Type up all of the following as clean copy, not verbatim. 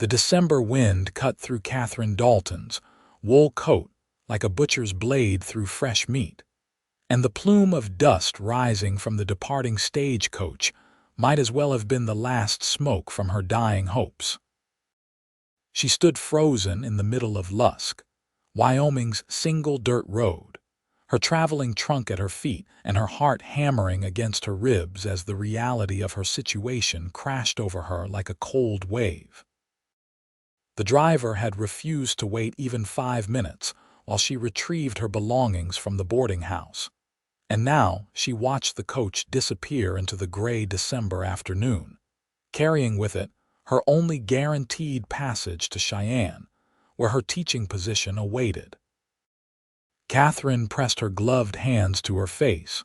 The December wind cut through Katherine Dalton's wool coat like a butcher's blade through fresh meat, and the plume of dust rising from the departing stagecoach might as well have been the last smoke from her dying hopes. She stood frozen in the middle of Lusk, Wyoming's single dirt road, her traveling trunk at her feet and her heart hammering against her ribs as the reality of her situation crashed over her like a cold wave. The driver had refused to wait even 5 minutes while she retrieved her belongings from the boarding house, and now she watched the coach disappear into the gray December afternoon, carrying with it her only guaranteed passage to Cheyenne, where her teaching position awaited. Katherine pressed her gloved hands to her face,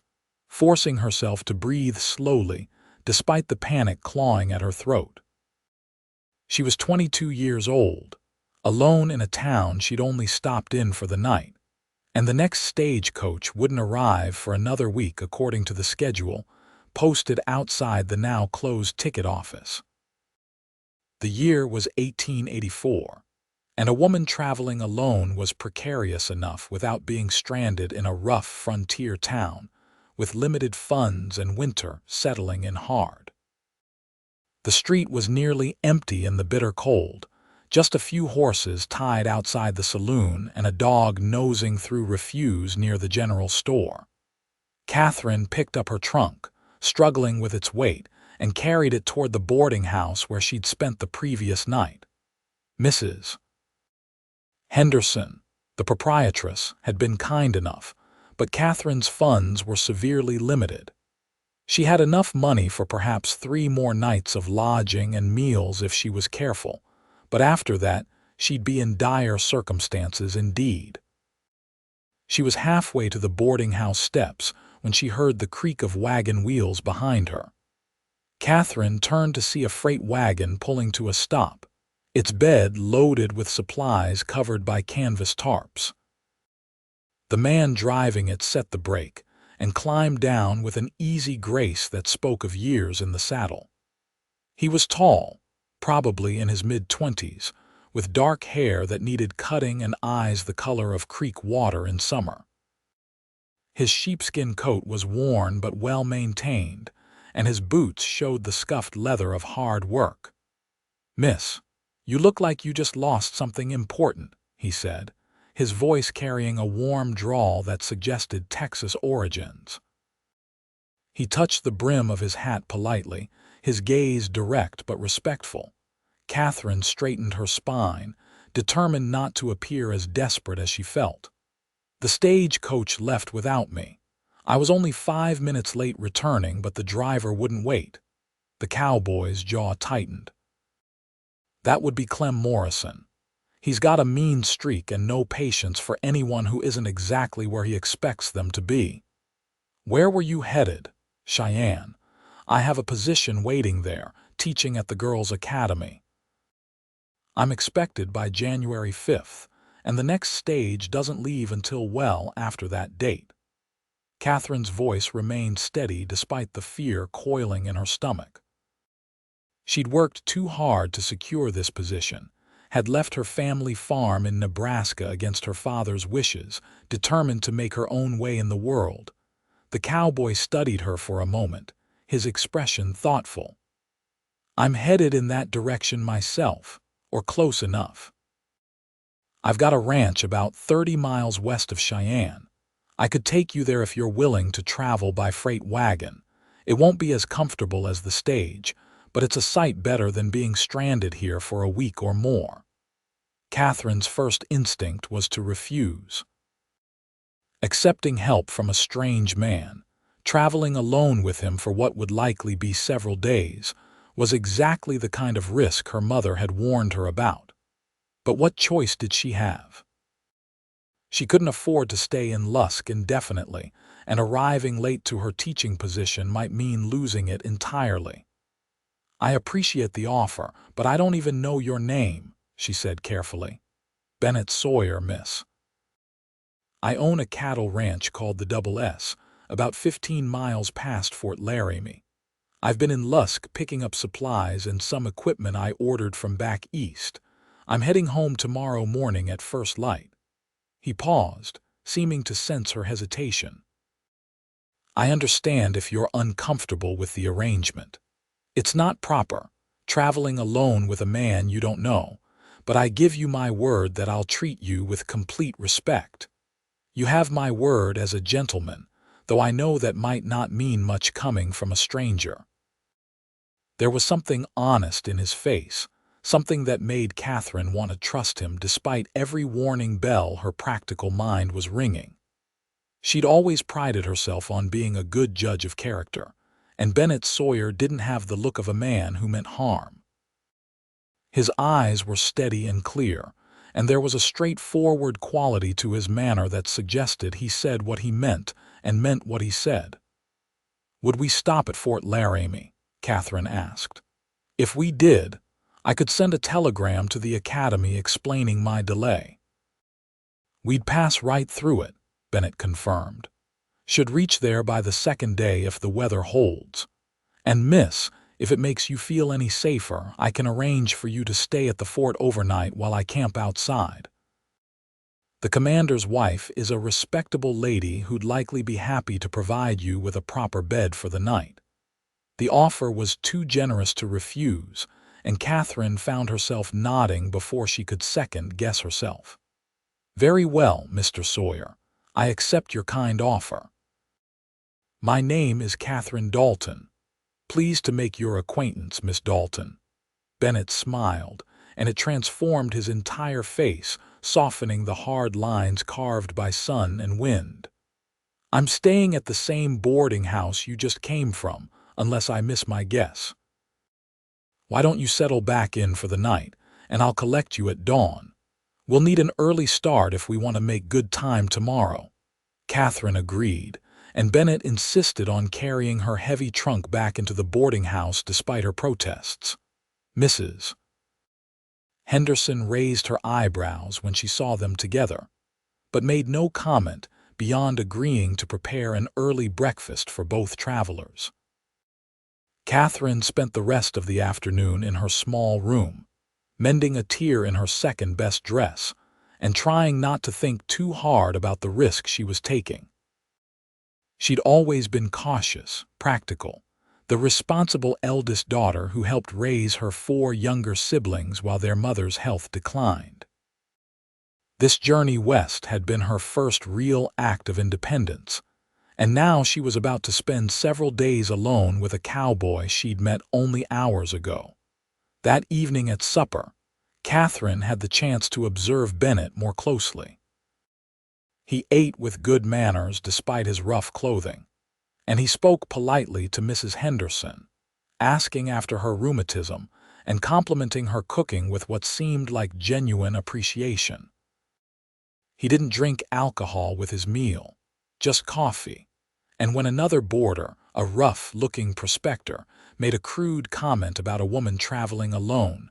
forcing herself to breathe slowly despite the panic clawing at her throat. She was 22 years old, alone in a town she'd only stopped in for the night, and the next stagecoach wouldn't arrive for another week according to the schedule posted outside the now-closed ticket office. The year was 1884, and a woman traveling alone was precarious enough without being stranded in a rough frontier town with limited funds and winter settling in hard. The street was nearly empty in the bitter cold, just a few horses tied outside the saloon and a dog nosing through refuse near the general store. Katherine picked up her trunk, struggling with its weight, and carried it toward the boarding house where she'd spent the previous night. Mrs. Henderson, the proprietress, had been kind enough, but Katherine's funds were severely limited. She had enough money for perhaps 3 more nights of lodging and meals if she was careful, but after that, she'd be in dire circumstances indeed. She was halfway to the boarding house steps when she heard the creak of wagon wheels behind her. Katherine turned to see a freight wagon pulling to a stop, its bed loaded with supplies covered by canvas tarps. The man driving it set the brake and climbed down with an easy grace that spoke of years in the saddle. He was tall, probably in his mid-20s, with dark hair that needed cutting and eyes the color of creek water in summer. His sheepskin coat was worn but well-maintained, and his boots showed the scuffed leather of hard work. "Miss, you look like you just lost something important," he said, his voice carrying a warm drawl that suggested Texas origins. He touched the brim of his hat politely, his gaze direct but respectful. Katherine straightened her spine, determined not to appear as desperate as she felt. "The stagecoach left without me. I was only 5 minutes late returning, but the driver wouldn't wait." The cowboy's jaw tightened. "That would be Clem Morrison. He's got a mean streak and no patience for anyone who isn't exactly where he expects them to be." "Where were you headed?" "Cheyenne. I have a position waiting there, teaching at the girls' academy. I'm expected by January 5th, and the next stage doesn't leave until well after that date." Katherine's voice remained steady despite the fear coiling in her stomach. She'd worked too hard to secure this position, had left her family farm in Nebraska against her father's wishes, determined to make her own way in the world. The cowboy studied her for a moment, his expression thoughtful. "I'm headed in that direction myself, or close enough. I've got a ranch about 30 miles west of Cheyenne. I could take you there if you're willing to travel by freight wagon. It won't be as comfortable as the stage, but it's a sight better than being stranded here for a week or more." Katherine's first instinct was to refuse. Accepting help from a strange man, traveling alone with him for what would likely be several days, was exactly the kind of risk her mother had warned her about. But what choice did she have? She couldn't afford to stay in Lusk indefinitely, and arriving late to her teaching position might mean losing it entirely. "I appreciate the offer, but I don't even know your name," she said carefully. "Bennett Sawyer, miss. I own a cattle ranch called the Double S, about 15 miles past Fort Laramie. I've been in Lusk picking up supplies and some equipment I ordered from back east. I'm heading home tomorrow morning at first light." He paused, seeming to sense her hesitation. "I understand if you're uncomfortable with the arrangement. It's not proper, traveling alone with a man you don't know, but I give you my word that I'll treat you with complete respect. You have my word as a gentleman, though I know that might not mean much coming from a stranger." There was something honest in his face, something that made Katherine want to trust him despite every warning bell her practical mind was ringing. She'd always prided herself on being a good judge of character, and Bennett Sawyer didn't have the look of a man who meant harm. His eyes were steady and clear, and there was a straightforward quality to his manner that suggested he said what he meant and meant what he said. "Would we stop at Fort Laramie?" Katherine asked. "If we did, I could send a telegram to the academy explaining my delay." "We'd pass right through it," Bennett confirmed. "Should reach there by the second day if the weather holds. And miss, if it makes you feel any safer, I can arrange for you to stay at the fort overnight while I camp outside. The commander's wife is a respectable lady who'd likely be happy to provide you with a proper bed for the night." The offer was too generous to refuse, and Katherine found herself nodding before she could second-guess herself. "Very well, Mr. Sawyer. I accept your kind offer." "My name is Katherine Dalton. Pleased to make your acquaintance, Miss Dalton." Bennett smiled, and it transformed his entire face, softening the hard lines carved by sun and wind. "I'm staying at the same boarding house you just came from, unless I miss my guess. Why don't you settle back in for the night, and I'll collect you at dawn. We'll need an early start if we want to make good time tomorrow." Katherine agreed, and Bennett insisted on carrying her heavy trunk back into the boarding house despite her protests. "Mrs. Henderson raised her eyebrows when she saw them together, but made no comment beyond agreeing to prepare an early breakfast for both travelers. Katherine spent the rest of the afternoon in her small room, mending a tear in her second-best dress, and trying not to think too hard about the risk she was taking. She'd always been cautious, practical, the responsible eldest daughter who helped raise her 4 younger siblings while their mother's health declined. This journey west had been her first real act of independence, and now she was about to spend several days alone with a cowboy she'd met only hours ago. That evening at supper, Katherine had the chance to observe Bennett more closely. He ate with good manners despite his rough clothing, and he spoke politely to Mrs. Henderson, asking after her rheumatism and complimenting her cooking with what seemed like genuine appreciation. He didn't drink alcohol with his meal, just coffee, and when another boarder, a rough-looking prospector, made a crude comment about a woman traveling alone,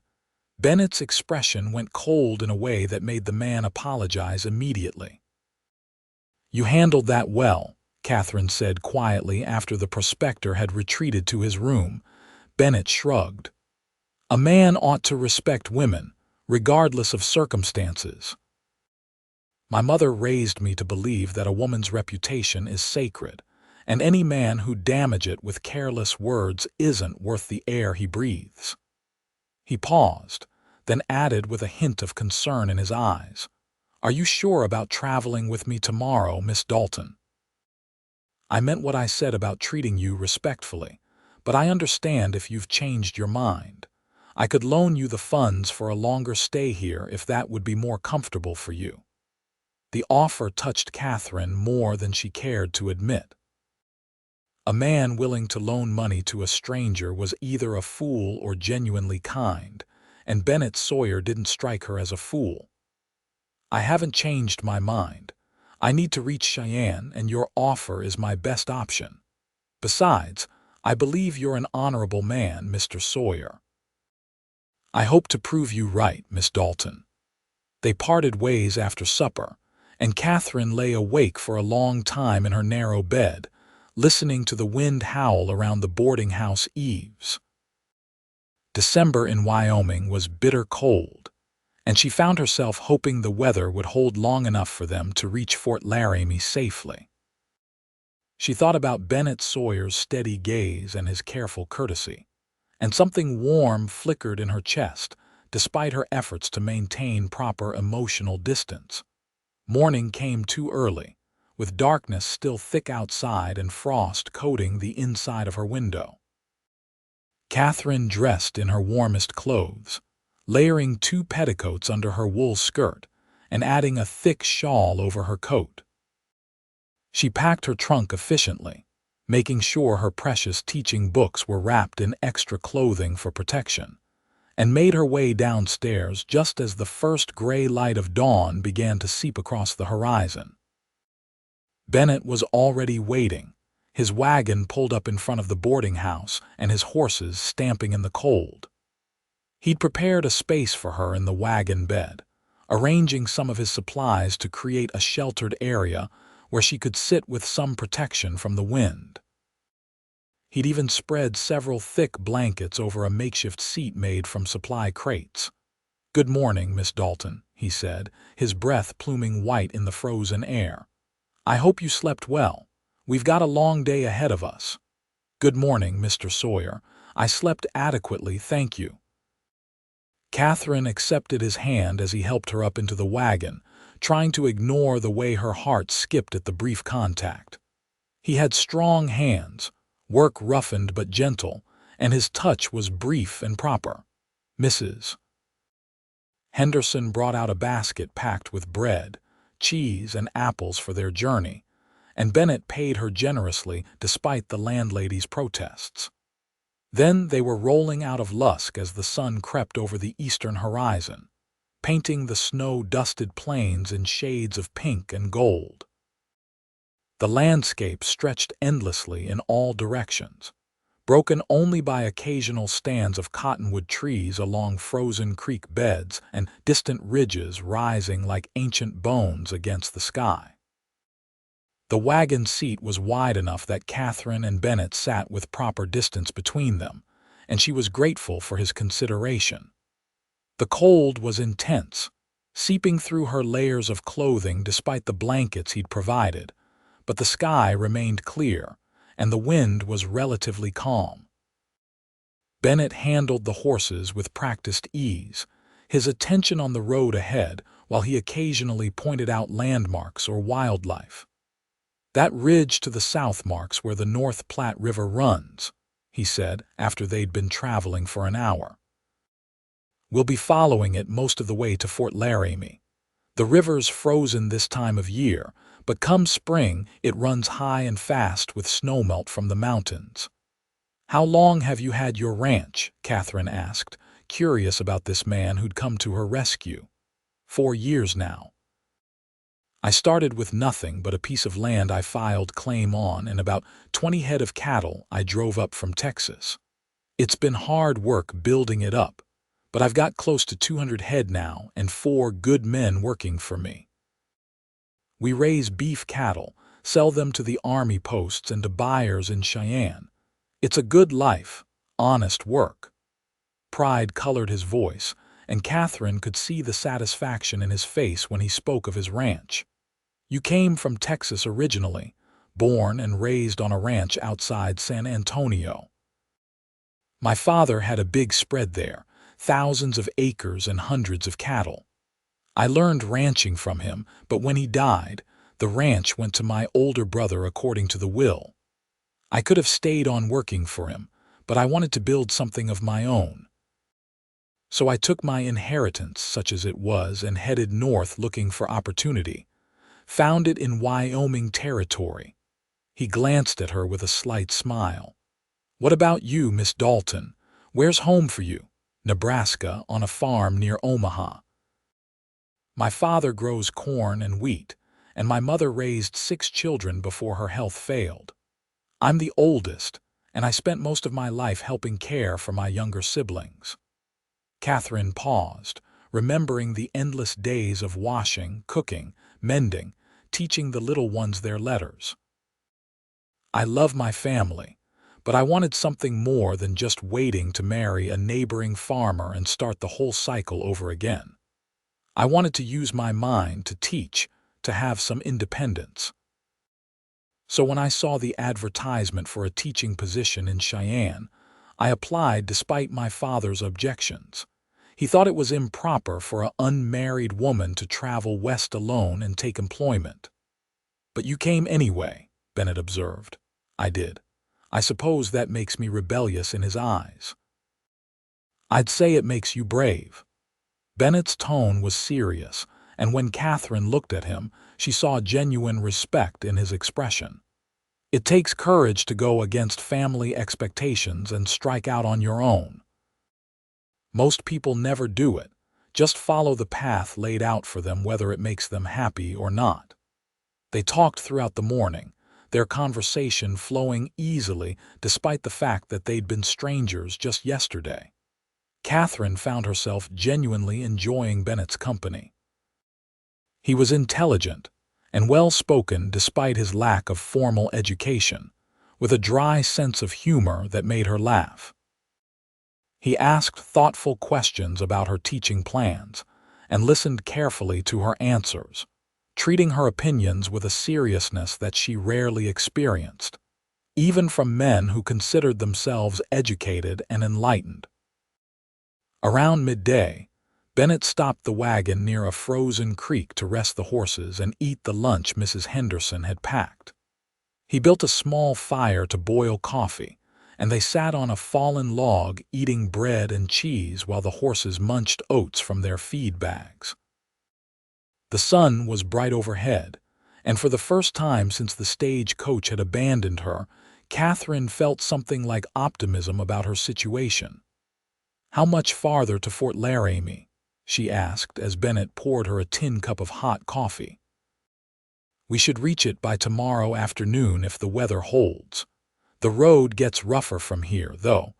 Bennett's expression went cold in a way that made the man apologize immediately. "You handled that well," Katherine said quietly after the prospector had retreated to his room. Bennett shrugged. "A man ought to respect women, regardless of circumstances. My mother raised me to believe that a woman's reputation is sacred, and any man who damages it with careless words isn't worth the air he breathes." He paused, then added with a hint of concern in his eyes, "Are you sure about traveling with me tomorrow, Miss Dalton? I meant what I said about treating you respectfully, but I understand if you've changed your mind. I could loan you the funds for a longer stay here if that would be more comfortable for you." The offer touched Katherine more than she cared to admit. A man willing to loan money to a stranger was either a fool or genuinely kind, and Bennett Sawyer didn't strike her as a fool. "I haven't changed my mind. I need to reach Cheyenne, and your offer is my best option. Besides, I believe you're an honorable man, Mr. Sawyer." "I hope to prove you right, Miss Dalton." They parted ways after supper, and Katherine lay awake for a long time in her narrow bed, listening to the wind howl around the boarding house eaves. December in Wyoming was bitter cold, and she found herself hoping the weather would hold long enough for them to reach Fort Laramie safely. She thought about Bennett Sawyer's steady gaze and his careful courtesy, and something warm flickered in her chest despite her efforts to maintain proper emotional distance. Morning came too early, with darkness still thick outside and frost coating the inside of her window. Katherine dressed in her warmest clothes, layering 2 petticoats under her wool skirt and adding a thick shawl over her coat. She packed her trunk efficiently, making sure her precious teaching books were wrapped in extra clothing for protection, and made her way downstairs just as the first gray light of dawn began to seep across the horizon. Bennett was already waiting, his wagon pulled up in front of the boarding house and his horses stamping in the cold. He'd prepared a space for her in the wagon bed, arranging some of his supplies to create a sheltered area where she could sit with some protection from the wind. He'd even spread several thick blankets over a makeshift seat made from supply crates. "Good morning, Miss Dalton," he said, his breath pluming white in the frozen air. "I hope you slept well. We've got a long day ahead of us." "Good morning, Mr. Sawyer. I slept adequately, thank you." Katherine accepted his hand as he helped her up into the wagon, trying to ignore the way her heart skipped at the brief contact. He had strong hands, work roughened but gentle, and his touch was brief and proper. "Mrs." Henderson brought out a basket packed with bread, cheese, and apples for their journey, and Bennett paid her generously despite the landlady's protests. Then they were rolling out of Lusk as the sun crept over the eastern horizon, painting the snow-dusted plains in shades of pink and gold. The landscape stretched endlessly in all directions, broken only by occasional stands of cottonwood trees along frozen creek beds and distant ridges rising like ancient bones against the sky. The wagon seat was wide enough that Katherine and Bennett sat with proper distance between them, and she was grateful for his consideration. The cold was intense, seeping through her layers of clothing despite the blankets he'd provided, but the sky remained clear, and the wind was relatively calm. Bennett handled the horses with practiced ease, his attention on the road ahead while he occasionally pointed out landmarks or wildlife. "That ridge to the south marks where the North Platte River runs," he said after they'd been traveling for an hour. "We'll be following it most of the way to Fort Laramie. The river's frozen this time of year, but come spring it runs high and fast with snowmelt from the mountains." "How long have you had your ranch?" Katherine asked, curious about this man who'd come to her rescue. "4 years now. I started with nothing but a piece of land I filed claim on and about 20 head of cattle I drove up from Texas. It's been hard work building it up, but I've got close to 200 head now and 4 good men working for me. We raise beef cattle, sell them to the army posts and to buyers in Cheyenne. It's a good life, honest work." Pride colored his voice, and Katherine could see the satisfaction in his face when he spoke of his ranch. "You came from Texas originally, born and raised on a ranch outside San Antonio." "My father had a big spread there, thousands of acres and hundreds of cattle. I learned ranching from him, but when he died, the ranch went to my older brother according to the will. I could have stayed on working for him, but I wanted to build something of my own. So I took my inheritance, such as it was, and headed north looking for opportunity. Found it in Wyoming territory." He glanced at her with a slight smile. "What about you, Miss Dalton? Where's home for you?" "Nebraska, on a farm near Omaha. My father grows corn and wheat, and my mother raised 6 children before her health failed. I'm the oldest, and I spent most of my life helping care for my younger siblings." Katherine paused, remembering the endless days of washing, cooking, mending, teaching the little ones their letters. I love my family, but I wanted something more than just waiting to marry a neighboring farmer and start the whole cycle over again. I wanted to use my mind to teach, to have some independence. So when I saw the advertisement for a teaching position in Cheyenne, I applied despite my father's objections. He thought it was improper for an unmarried woman to travel west alone and take employment. "But you came anyway," Bennett observed. "I did. I suppose that makes me rebellious in his eyes." "I'd say it makes you brave." Bennett's tone was serious, and when Katherine looked at him, she saw genuine respect in his expression. "It takes courage to go against family expectations and strike out on your own. Most people never do it, just follow the path laid out for them whether it makes them happy or not." They talked throughout the morning, their conversation flowing easily despite the fact that they'd been strangers just yesterday. Katherine found herself genuinely enjoying Bennett's company. He was intelligent and well-spoken despite his lack of formal education, with a dry sense of humor that made her laugh. He asked thoughtful questions about her teaching plans and listened carefully to her answers, treating her opinions with a seriousness that she rarely experienced, even from men who considered themselves educated and enlightened. Around midday, Bennett stopped the wagon near a frozen creek to rest the horses and eat the lunch Mrs. Henderson had packed. He built a small fire to boil coffee, and they sat on a fallen log eating bread and cheese while the horses munched oats from their feed bags. The sun was bright overhead, and for the first time since the stagecoach had abandoned her, Katherine felt something like optimism about her situation. "How much farther to Fort Laramie?" she asked as Bennett poured her a tin cup of hot coffee. "We should reach it by tomorrow afternoon if the weather holds. The road gets rougher from here, though.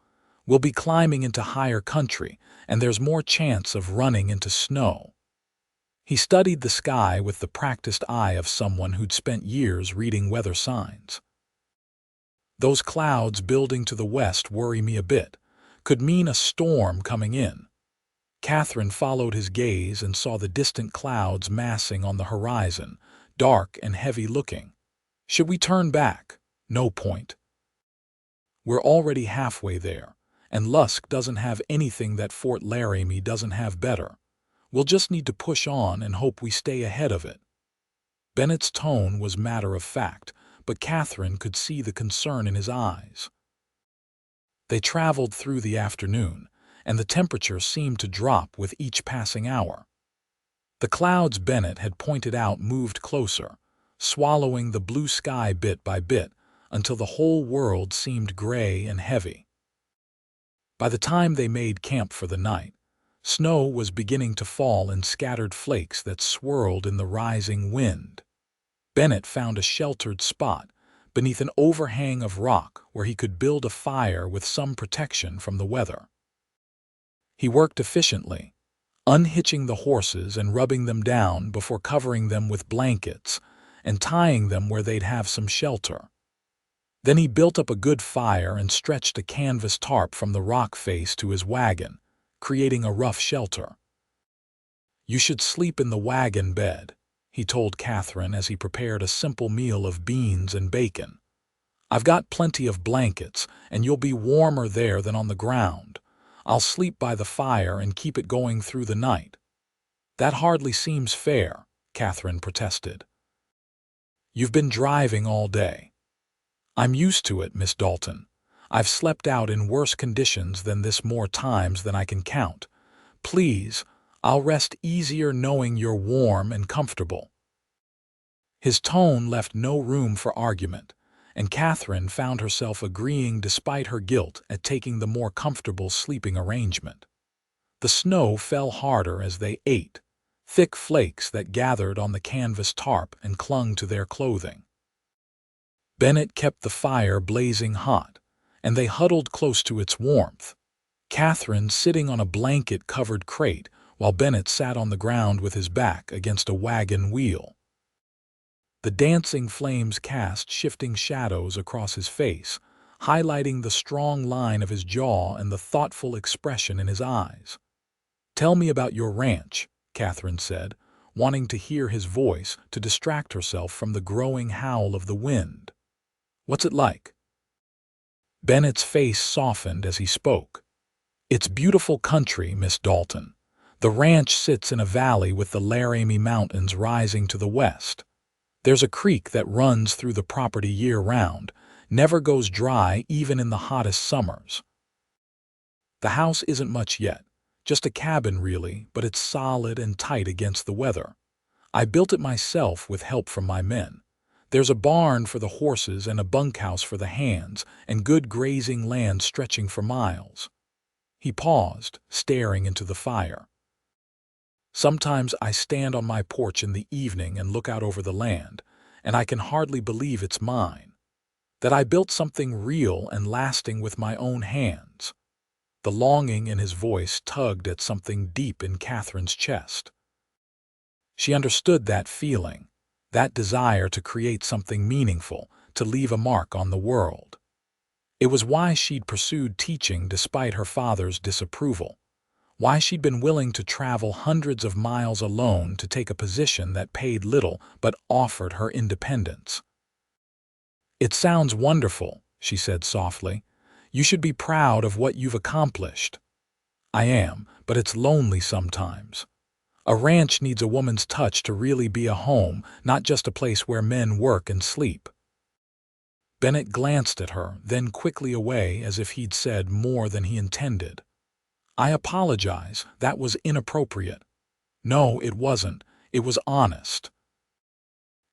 We'll be climbing into higher country, and there's more chance of running into snow." He studied the sky with the practiced eye of someone who'd spent years reading weather signs. "Those clouds building to the west worry me a bit. Could mean a storm coming in." Katherine followed his gaze and saw the distant clouds massing on the horizon, dark and heavy-looking. "Should we turn back?" "No point. We're already halfway there, and Lusk doesn't have anything that Fort Laramie doesn't have better. We'll just need to push on and hope we stay ahead of it." Bennett's tone was matter-of-fact, but Katherine could see the concern in his eyes. They traveled through the afternoon, and the temperature seemed to drop with each passing hour. The clouds Bennett had pointed out moved closer, swallowing the blue sky bit by bit until the whole world seemed gray and heavy. By the time they made camp for the night, snow was beginning to fall in scattered flakes that swirled in the rising wind. Bennett found a sheltered spot beneath an overhang of rock where he could build a fire with some protection from the weather. He worked efficiently, unhitching the horses and rubbing them down before covering them with blankets and tying them where they'd have some shelter. Then he built up a good fire and stretched a canvas tarp from the rock face to his wagon, creating a rough shelter. "You should sleep in the wagon bed," he told Katherine as he prepared a simple meal of beans and bacon. "I've got plenty of blankets, and you'll be warmer there than on the ground. I'll sleep by the fire and keep it going through the night." "That hardly seems fair," Katherine protested. "You've been driving all day." "I'm used to it, Miss Dalton. I've slept out in worse conditions than this more times than I can count. Please, I'll rest easier knowing you're warm and comfortable." His tone left no room for argument, and Katherine found herself agreeing despite her guilt at taking the more comfortable sleeping arrangement. The snow fell harder as they ate, thick flakes that gathered on the canvas tarp and clung to their clothing. Bennett kept the fire blazing hot, and they huddled close to its warmth, Katherine sitting on a blanket-covered crate while Bennett sat on the ground with his back against a wagon wheel. The dancing flames cast shifting shadows across his face, highlighting the strong line of his jaw and the thoughtful expression in his eyes. "Tell me about your ranch," Katherine said, wanting to hear his voice to distract herself from the growing howl of the wind. "What's it like?" Bennett's face softened as he spoke. "It's beautiful country, Miss Dalton. The ranch sits in a valley with the Laramie Mountains rising to the west. There's a creek that runs through the property year-round, never goes dry even in the hottest summers. The house isn't much yet, just a cabin really, but it's solid and tight against the weather. I built it myself with help from my men. There's a barn for the horses and a bunkhouse for the hands, and good grazing land stretching for miles." He paused, staring into the fire. "Sometimes I stand on my porch in the evening and look out over the land, and I can hardly believe it's mine. That I built something real and lasting with my own hands." The longing in his voice tugged at something deep in Katherine's chest. She understood that feeling, that desire to create something meaningful, to leave a mark on the world. It was why she'd pursued teaching despite her father's disapproval, why she'd been willing to travel hundreds of miles alone to take a position that paid little but offered her independence. "It sounds wonderful," she said softly. "You should be proud of what you've accomplished." "I am, but it's lonely sometimes. A ranch needs a woman's touch to really be a home, not just a place where men work and sleep." Bennett glanced at her, then quickly away as if he'd said more than he intended. "I apologize, that was inappropriate." "No, it wasn't. It was honest."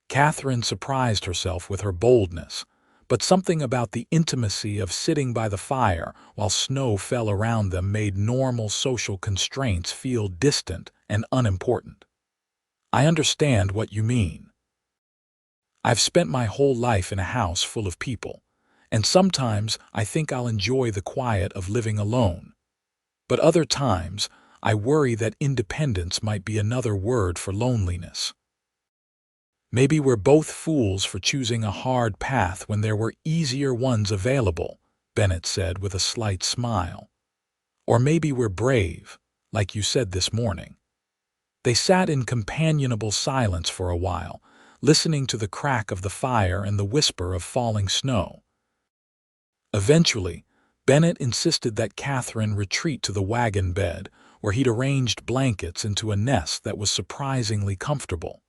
Katherine surprised herself with her boldness, but something about the intimacy of sitting by the fire while snow fell around them made normal social constraints feel distant and unimportant. "I understand what you mean. I've spent my whole life in a house full of people, and sometimes I think I'll enjoy the quiet of living alone. But other times, I worry that independence might be another word for loneliness." "Maybe we're both fools for choosing a hard path when there were easier ones available," Bennett said with a slight smile. "Or maybe we're brave, like you said this morning." They sat in companionable silence for a while, listening to the crack of the fire and the whisper of falling snow. Eventually, Bennett insisted that Katherine retreat to the wagon bed, where he'd arranged blankets into a nest that was surprisingly comfortable.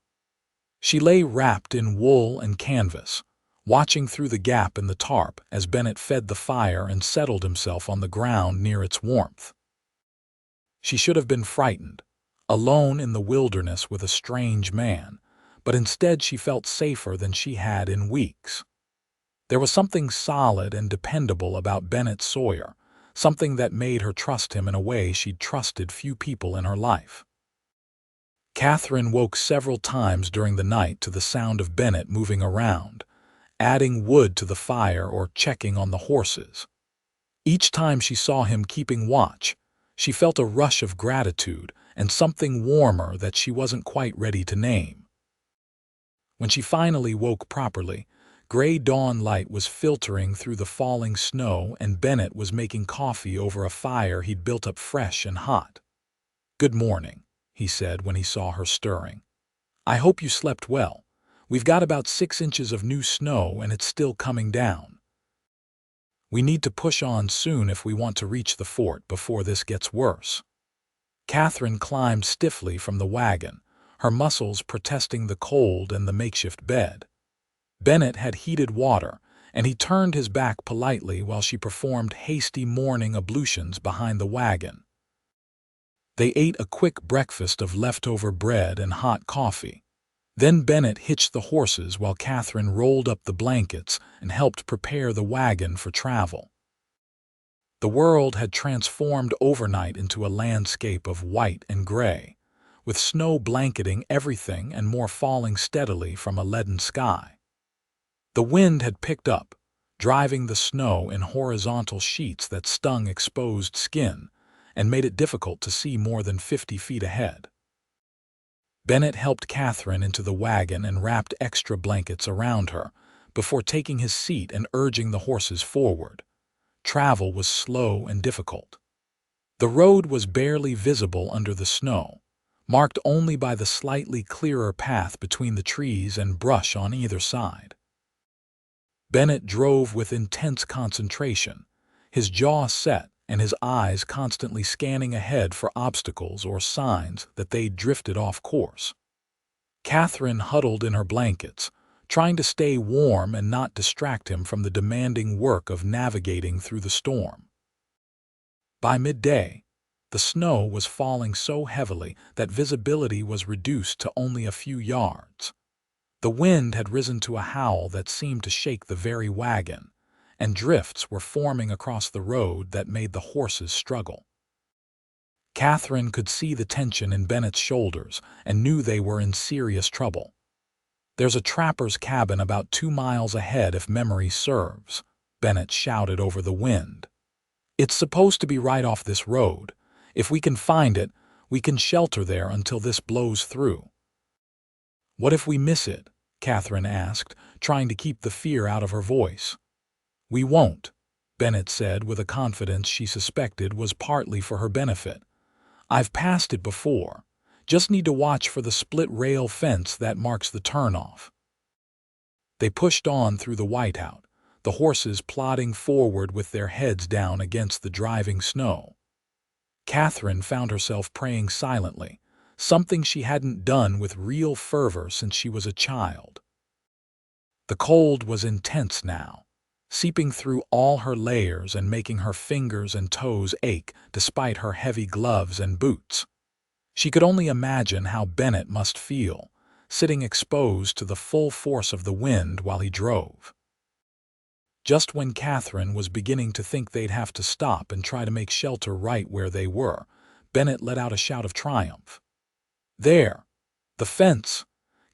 She lay wrapped in wool and canvas, watching through the gap in the tarp as Bennett fed the fire and settled himself on the ground near its warmth. She should have been frightened, alone in the wilderness with a strange man, but instead she felt safer than she had in weeks. There was something solid and dependable about Bennett Sawyer, something that made her trust him in a way she'd trusted few people in her life. Katherine woke several times during the night to the sound of Bennett moving around, adding wood to the fire or checking on the horses. Each time she saw him keeping watch, she felt a rush of gratitude and something warmer that she wasn't quite ready to name. When she finally woke properly, gray dawn light was filtering through the falling snow and Bennett was making coffee over a fire he'd built up fresh and hot. "Good morning," he said when he saw her stirring. "I hope you slept well. We've got about 6 inches of new snow and it's still coming down. We need to push on soon if we want to reach the fort before this gets worse." Katherine climbed stiffly from the wagon, her muscles protesting the cold and the makeshift bed. Bennett had heated water, and he turned his back politely while she performed hasty morning ablutions behind the wagon. They ate a quick breakfast of leftover bread and hot coffee. Then Bennett hitched the horses while Katherine rolled up the blankets and helped prepare the wagon for travel. The world had transformed overnight into a landscape of white and gray, with snow blanketing everything and more falling steadily from a leaden sky. The wind had picked up, driving the snow in horizontal sheets that stung exposed skin and made it difficult to see more than 50 feet ahead. Bennett helped Katherine into the wagon and wrapped extra blankets around her, before taking his seat and urging the horses forward. Travel was slow and difficult. The road was barely visible under the snow, marked only by the slightly clearer path between the trees and brush on either side. Bennett drove with intense concentration, his jaw set and his eyes constantly scanning ahead for obstacles or signs that they'd drifted off course. Katherine huddled in her blankets, trying to stay warm and not distract him from the demanding work of navigating through the storm. By midday, the snow was falling so heavily that visibility was reduced to only a few yards. The wind had risen to a howl that seemed to shake the very wagon, and drifts were forming across the road that made the horses struggle. Katherine could see the tension in Bennett's shoulders and knew they were in serious trouble. "There's a trapper's cabin about 2 miles ahead if memory serves," Bennett shouted over the wind. "It's supposed to be right off this road. If we can find it, we can shelter there until this blows through." "What if we miss it?" Katherine asked, trying to keep the fear out of her voice. "We won't," Bennett said with a confidence she suspected was partly for her benefit. "I've passed it before. Just need to watch for the split-rail fence that marks the turnoff." They pushed on through the whiteout, the horses plodding forward with their heads down against the driving snow. Katherine found herself praying silently, something she hadn't done with real fervor since she was a child. The cold was intense now, seeping through all her layers and making her fingers and toes ache despite her heavy gloves and boots. She could only imagine how Bennett must feel, sitting exposed to the full force of the wind while he drove. Just when Katherine was beginning to think they'd have to stop and try to make shelter right where they were, Bennett let out a shout of triumph. "There! The fence!"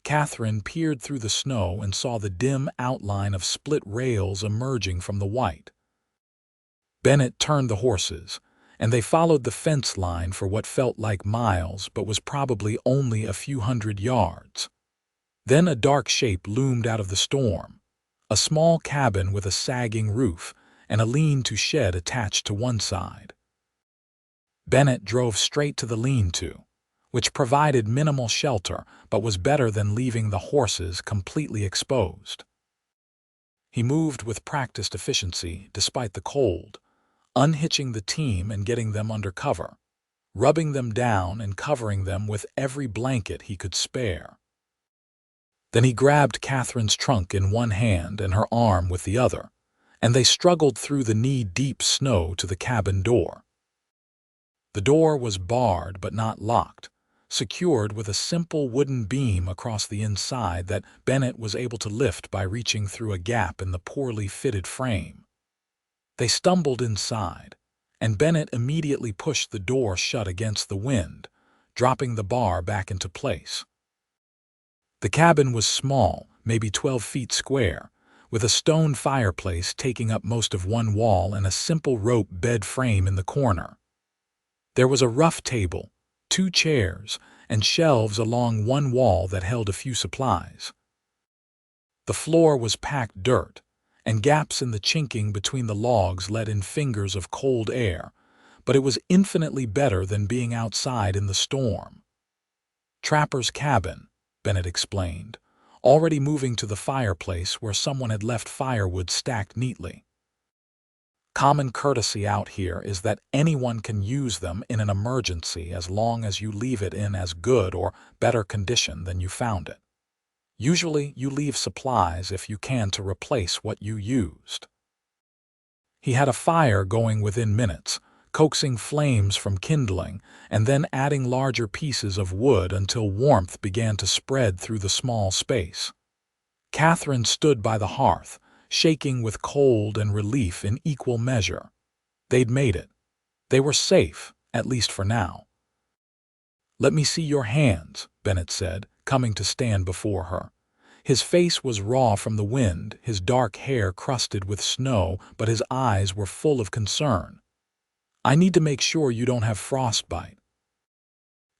Katherine peered through the snow and saw the dim outline of split rails emerging from the white. Bennett turned the horses, and they followed the fence line for what felt like miles but was probably only a few hundred yards. Then a dark shape loomed out of the storm, a small cabin with a sagging roof and a lean-to shed attached to one side. Bennett drove straight to the lean-to, which provided minimal shelter but was better than leaving the horses completely exposed. He moved with practiced efficiency despite the cold, unhitching the team and getting them under cover, rubbing them down and covering them with every blanket he could spare. Then he grabbed Katherine's trunk in one hand and her arm with the other, and they struggled through the knee-deep snow to the cabin door. The door was barred but not locked, secured with a simple wooden beam across the inside that Bennett was able to lift by reaching through a gap in the poorly fitted frame. They stumbled inside, and Bennett immediately pushed the door shut against the wind, dropping the bar back into place. The cabin was small, maybe 12 feet square, with a stone fireplace taking up most of one wall and a simple rope bed frame in the corner. There was a rough table, 2 chairs, and shelves along one wall that held a few supplies. The floor was packed dirt, and gaps in the chinking between the logs let in fingers of cold air, but it was infinitely better than being outside in the storm. "Trapper's cabin," Bennett explained, already moving to the fireplace where someone had left firewood stacked neatly. "Common courtesy out here is that anyone can use them in an emergency as long as you leave it in as good or better condition than you found it. Usually you leave supplies if you can to replace what you used." He had a fire going within minutes, coaxing flames from kindling and then adding larger pieces of wood until warmth began to spread through the small space. Katherine stood by the hearth, shaking with cold and relief in equal measure. They'd made it. They were safe, at least for now. "Let me see your hands," Bennett said, coming to stand before her. His face was raw from the wind, his dark hair crusted with snow, but his eyes were full of concern. "I need to make sure you don't have frostbite."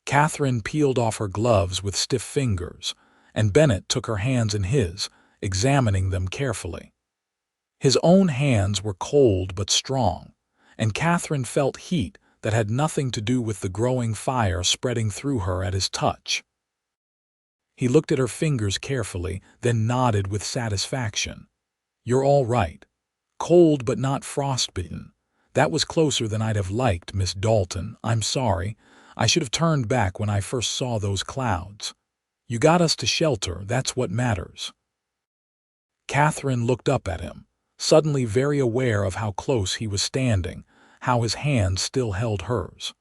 Katherine peeled off her gloves with stiff fingers, and Bennett took her hands in his, examining them carefully. His own hands were cold but strong, and Katherine felt heat that had nothing to do with the growing fire spreading through her at his touch. He looked at her fingers carefully, then nodded with satisfaction. "You're all right. Cold but not frostbitten. That was closer than I'd have liked, Miss Dalton. I'm sorry. I should have turned back when I first saw those clouds. You got us to shelter, that's what matters." Katherine looked up at him, suddenly very aware of how close he was standing, how his hand still held hers.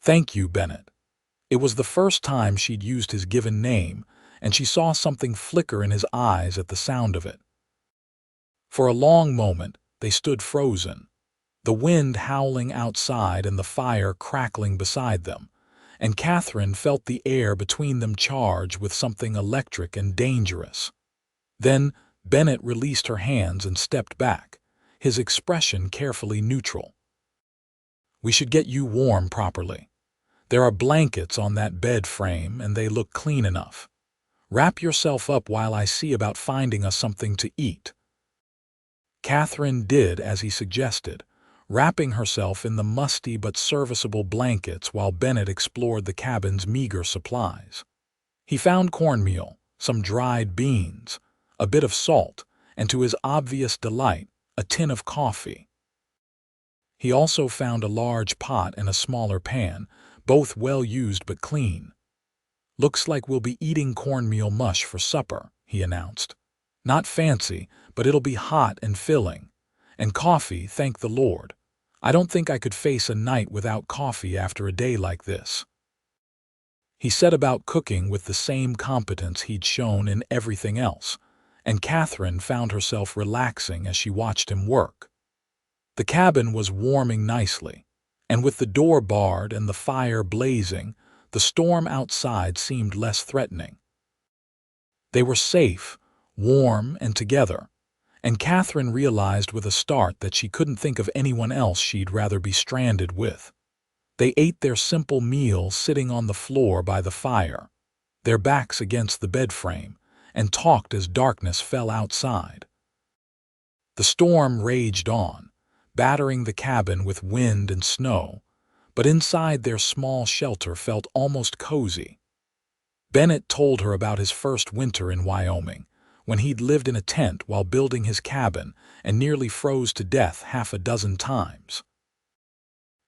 "Thank you, Bennett." It was the first time she'd used his given name, and she saw something flicker in his eyes at the sound of it. For a long moment, they stood frozen, the wind howling outside and the fire crackling beside them, and Katherine felt the air between them charge with something electric and dangerous. Then Bennett released her hands and stepped back, his expression carefully neutral. "We should get you warm properly. There are blankets on that bed frame, and they look clean enough. Wrap yourself up while I see about finding us something to eat." Katherine did as he suggested, wrapping herself in the musty but serviceable blankets while Bennett explored the cabin's meager supplies. He found cornmeal, some dried beans, a bit of salt, and to his obvious delight, a tin of coffee. He also found a large pot and a smaller pan, both well used but clean. "Looks like we'll be eating cornmeal mush for supper," he announced. "Not fancy, but it'll be hot and filling. And coffee, thank the Lord. I don't think I could face a night without coffee after a day like this." He set about cooking with the same competence he'd shown in everything else, and Katherine found herself relaxing as she watched him work. The cabin was warming nicely, and with the door barred and the fire blazing, the storm outside seemed less threatening. They were safe, warm, and together, and Katherine realized with a start that she couldn't think of anyone else she'd rather be stranded with. They ate their simple meal sitting on the floor by the fire, their backs against the bed frame, and talked as darkness fell outside. The storm raged on, battering the cabin with wind and snow, but inside their small shelter felt almost cozy. Bennett told her about his first winter in Wyoming, when he'd lived in a tent while building his cabin and nearly froze to death half a dozen times.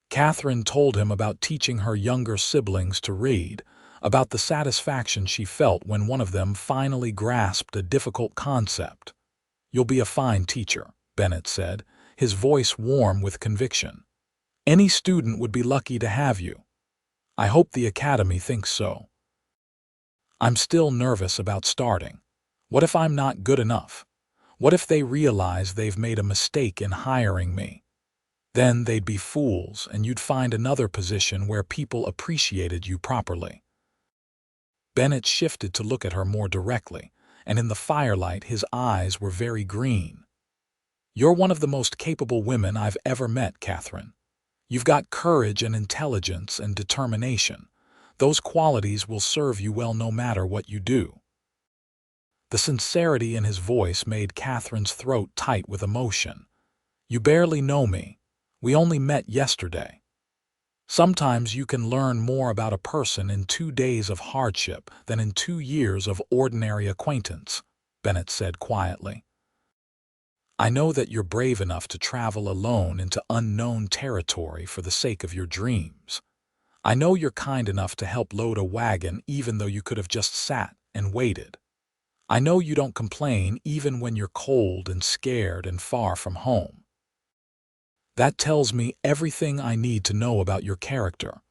Katherine told him about teaching her younger siblings to read, about the satisfaction she felt when one of them finally grasped a difficult concept. "You'll be a fine teacher," Bennett said, his voice warm with conviction. "Any student would be lucky to have you. I hope the academy thinks so. I'm still nervous about starting. What if I'm not good enough? What if they realize they've made a mistake in hiring me? Then they'd be fools, and you'd find another position where people appreciated you properly." Bennett shifted to look at her more directly, and in the firelight his eyes were very green. "You're one of the most capable women I've ever met, Katherine. You've got courage and intelligence and determination. Those qualities will serve you well no matter what you do." The sincerity in his voice made Katherine's throat tight with emotion. "You barely know me. We only met yesterday. Sometimes you can learn more about a person in 2 days of hardship than in 2 years of ordinary acquaintance," Bennett said quietly. "I know that you're brave enough to travel alone into unknown territory for the sake of your dreams. I know you're kind enough to help load a wagon even though you could have just sat and waited. I know you don't complain even when you're cold and scared and far from home. That tells me everything I need to know about your character."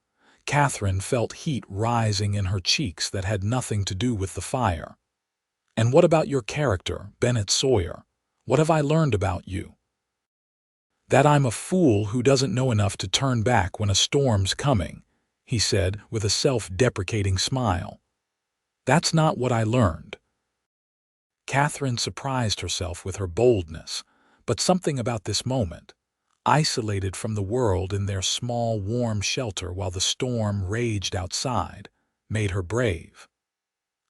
Katherine felt heat rising in her cheeks that had nothing to do with the fire. "And what about your character, Bennett Sawyer? What have I learned about you?" "That I'm a fool who doesn't know enough to turn back when a storm's coming," he said with a self-deprecating smile. "That's not what I learned." Katherine surprised herself with her boldness, but something about this moment, isolated from the world in their small, warm shelter while the storm raged outside, made her brave.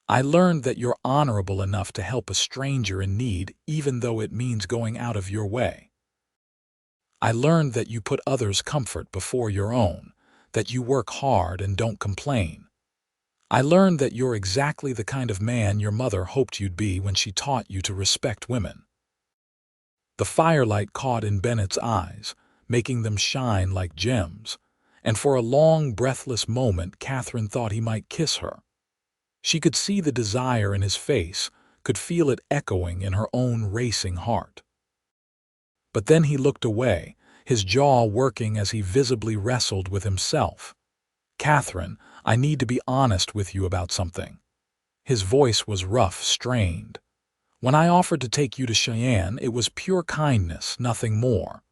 I learned that you're honorable enough to help a stranger in need even though it means going out of your way. I learned that you put others' comfort before your own, that you work hard and don't complain. I learned that you're exactly the kind of man your mother hoped you'd be when she taught you to respect women. The firelight caught in Bennett's eyes, making them shine like gems, and for a long, breathless moment Katherine thought he might kiss her. She could see the desire in his face, could feel it echoing in her own racing heart. But then he looked away, his jaw working as he visibly wrestled with himself. "Katherine, I need to be honest with you about something." His voice was rough, strained. "When I offered to take you to Cheyenne, it was pure kindness, nothing more.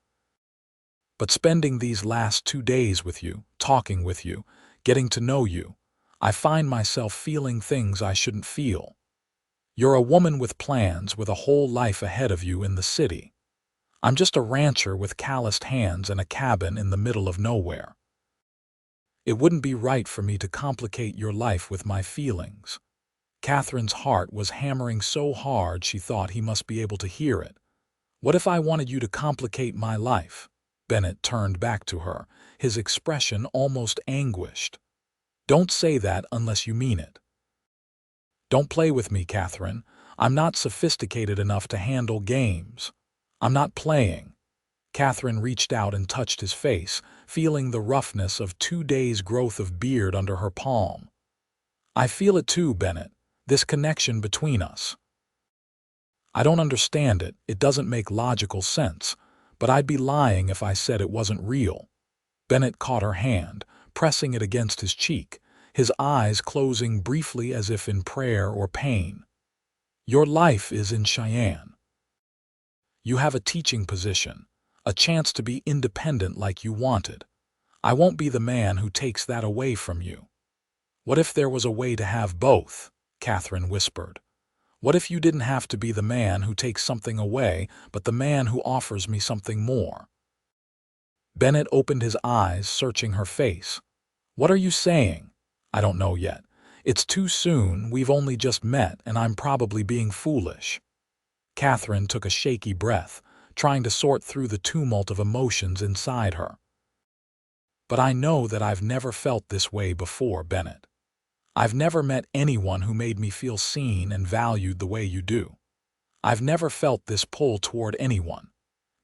But spending these last 2 days with you, talking with you, getting to know you, I find myself feeling things I shouldn't feel. You're a woman with plans, with a whole life ahead of you in the city. I'm just a rancher with calloused hands and a cabin in the middle of nowhere. It wouldn't be right for me to complicate your life with my feelings." Katherine's heart was hammering so hard she thought he must be able to hear it. "What if I wanted you to complicate my life?" Bennett turned back to her, his expression almost anguished. "Don't say that unless you mean it. Don't play with me, Katherine. I'm not sophisticated enough to handle games. I'm not playing." Katherine reached out and touched his face, feeling the roughness of 2 days' growth of beard under her palm. "I feel it too, Bennett, this connection between us. I don't understand it, it doesn't make logical sense, but I'd be lying if I said it wasn't real." Bennett caught her hand, pressing it against his cheek, his eyes closing briefly as if in prayer or pain. "Your life is in Cheyenne. You have a teaching position, a chance to be independent like you wanted. I won't be the man who takes that away from you." "What if there was a way to have both?" Katherine whispered. "What if you didn't have to be the man who takes something away, but the man who offers me something more?" Bennett opened his eyes, searching her face. "What are you saying?" "I don't know yet. It's too soon, we've only just met, and I'm probably being foolish." Katherine took a shaky breath, trying to sort through the tumult of emotions inside her. "But I know that I've never felt this way before, Bennett. I've never met anyone who made me feel seen and valued the way you do. I've never felt this pull toward anyone.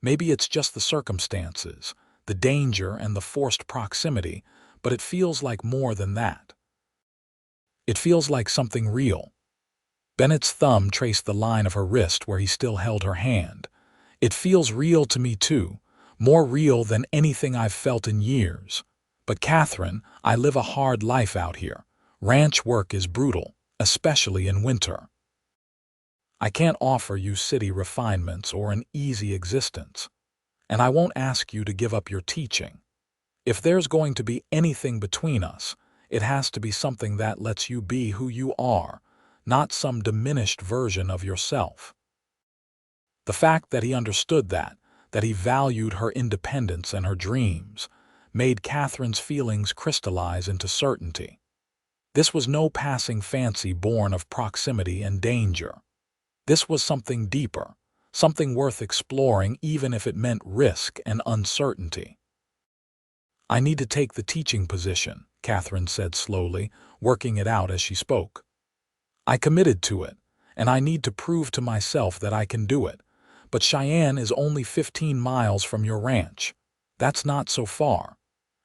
Maybe it's just the circumstances, the danger and the forced proximity, but it feels like more than that. It feels like something real." Bennett's thumb traced the line of her wrist where he still held her hand. "It feels real to me too, more real than anything I've felt in years. But Katherine, I live a hard life out here. Ranch work is brutal, especially in winter. I can't offer you city refinements or an easy existence. And I won't ask you to give up your teaching. If there's going to be anything between us, it has to be something that lets you be who you are, not some diminished version of yourself." The fact that he understood that he valued her independence and her dreams, made Katherine's feelings crystallize into certainty. This was no passing fancy born of proximity and danger. This was something deeper, something worth exploring even if it meant risk and uncertainty. "I need to take the teaching position," Katherine said slowly, working it out as she spoke. "I committed to it, and I need to prove to myself that I can do it. But Cheyenne is only 15 miles from your ranch. That's not so far.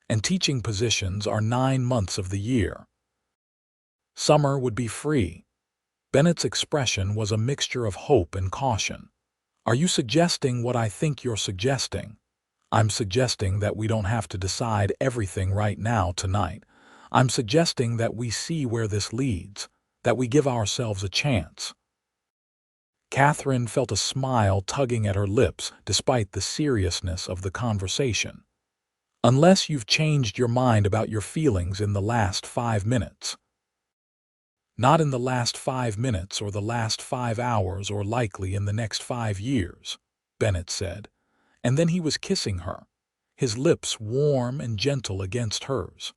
And teaching positions are 9 months of the year. Summer would be free." Bennett's expression was a mixture of hope and caution. "Are you suggesting what I think you're suggesting?" "I'm suggesting that we don't have to decide everything right now tonight. I'm suggesting that we see where this leads, that we give ourselves a chance." Katherine felt a smile tugging at her lips despite the seriousness of the conversation. "Unless you've changed your mind about your feelings in the last 5 minutes." "Not in the last 5 minutes or the last 5 hours or likely in the next 5 years," Bennett said, and then he was kissing her, his lips warm and gentle against hers.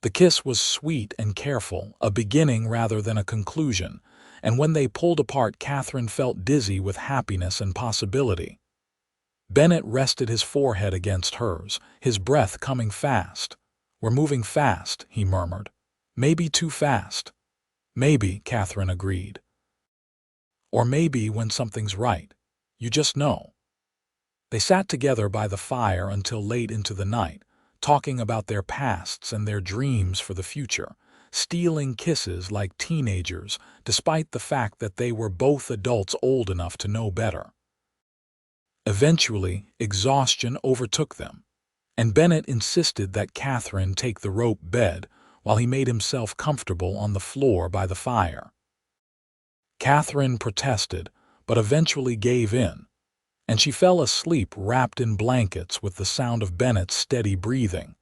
The kiss was sweet and careful, a beginning rather than a conclusion, and when they pulled apart, Katherine felt dizzy with happiness and possibility. Bennett rested his forehead against hers, his breath coming fast. "We're moving fast," he murmured. "Maybe too fast." "Maybe," Katherine agreed. "Or maybe when something's right. You just know." They sat together by the fire until late into the night, talking about their pasts and their dreams for the future, stealing kisses like teenagers, despite the fact that they were both adults old enough to know better. Eventually, exhaustion overtook them, and Bennett insisted that Katherine take the rope bed while he made himself comfortable on the floor by the fire. Katherine protested, but eventually gave in, and she fell asleep wrapped in blankets with the sound of Bennett's steady breathing,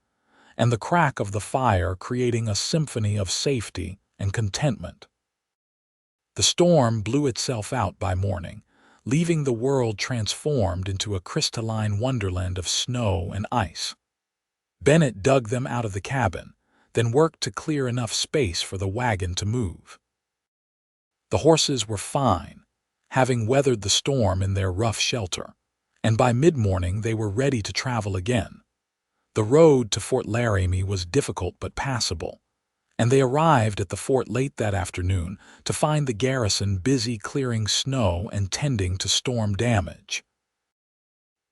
and the crack of the fire creating a symphony of safety and contentment. The storm blew itself out by morning, leaving the world transformed into a crystalline wonderland of snow and ice. Bennett dug them out of the cabin, then worked to clear enough space for the wagon to move. The horses were fine, having weathered the storm in their rough shelter, and by mid-morning they were ready to travel again. The road to Fort Laramie was difficult but passable, and they arrived at the fort late that afternoon to find the garrison busy clearing snow and tending to storm damage.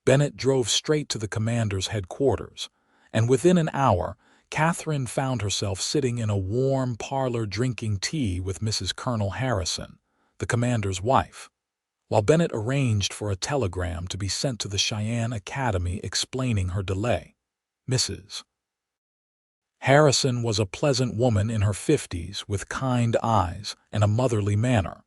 Bennett drove straight to the commander's headquarters, and within an hour, Katherine found herself sitting in a warm parlor drinking tea with Mrs. Colonel Harrison, the commander's wife, while Bennett arranged for a telegram to be sent to the Cheyenne Academy explaining her delay. Mrs. Harrison was a pleasant woman in her 50s with kind eyes and a motherly manner.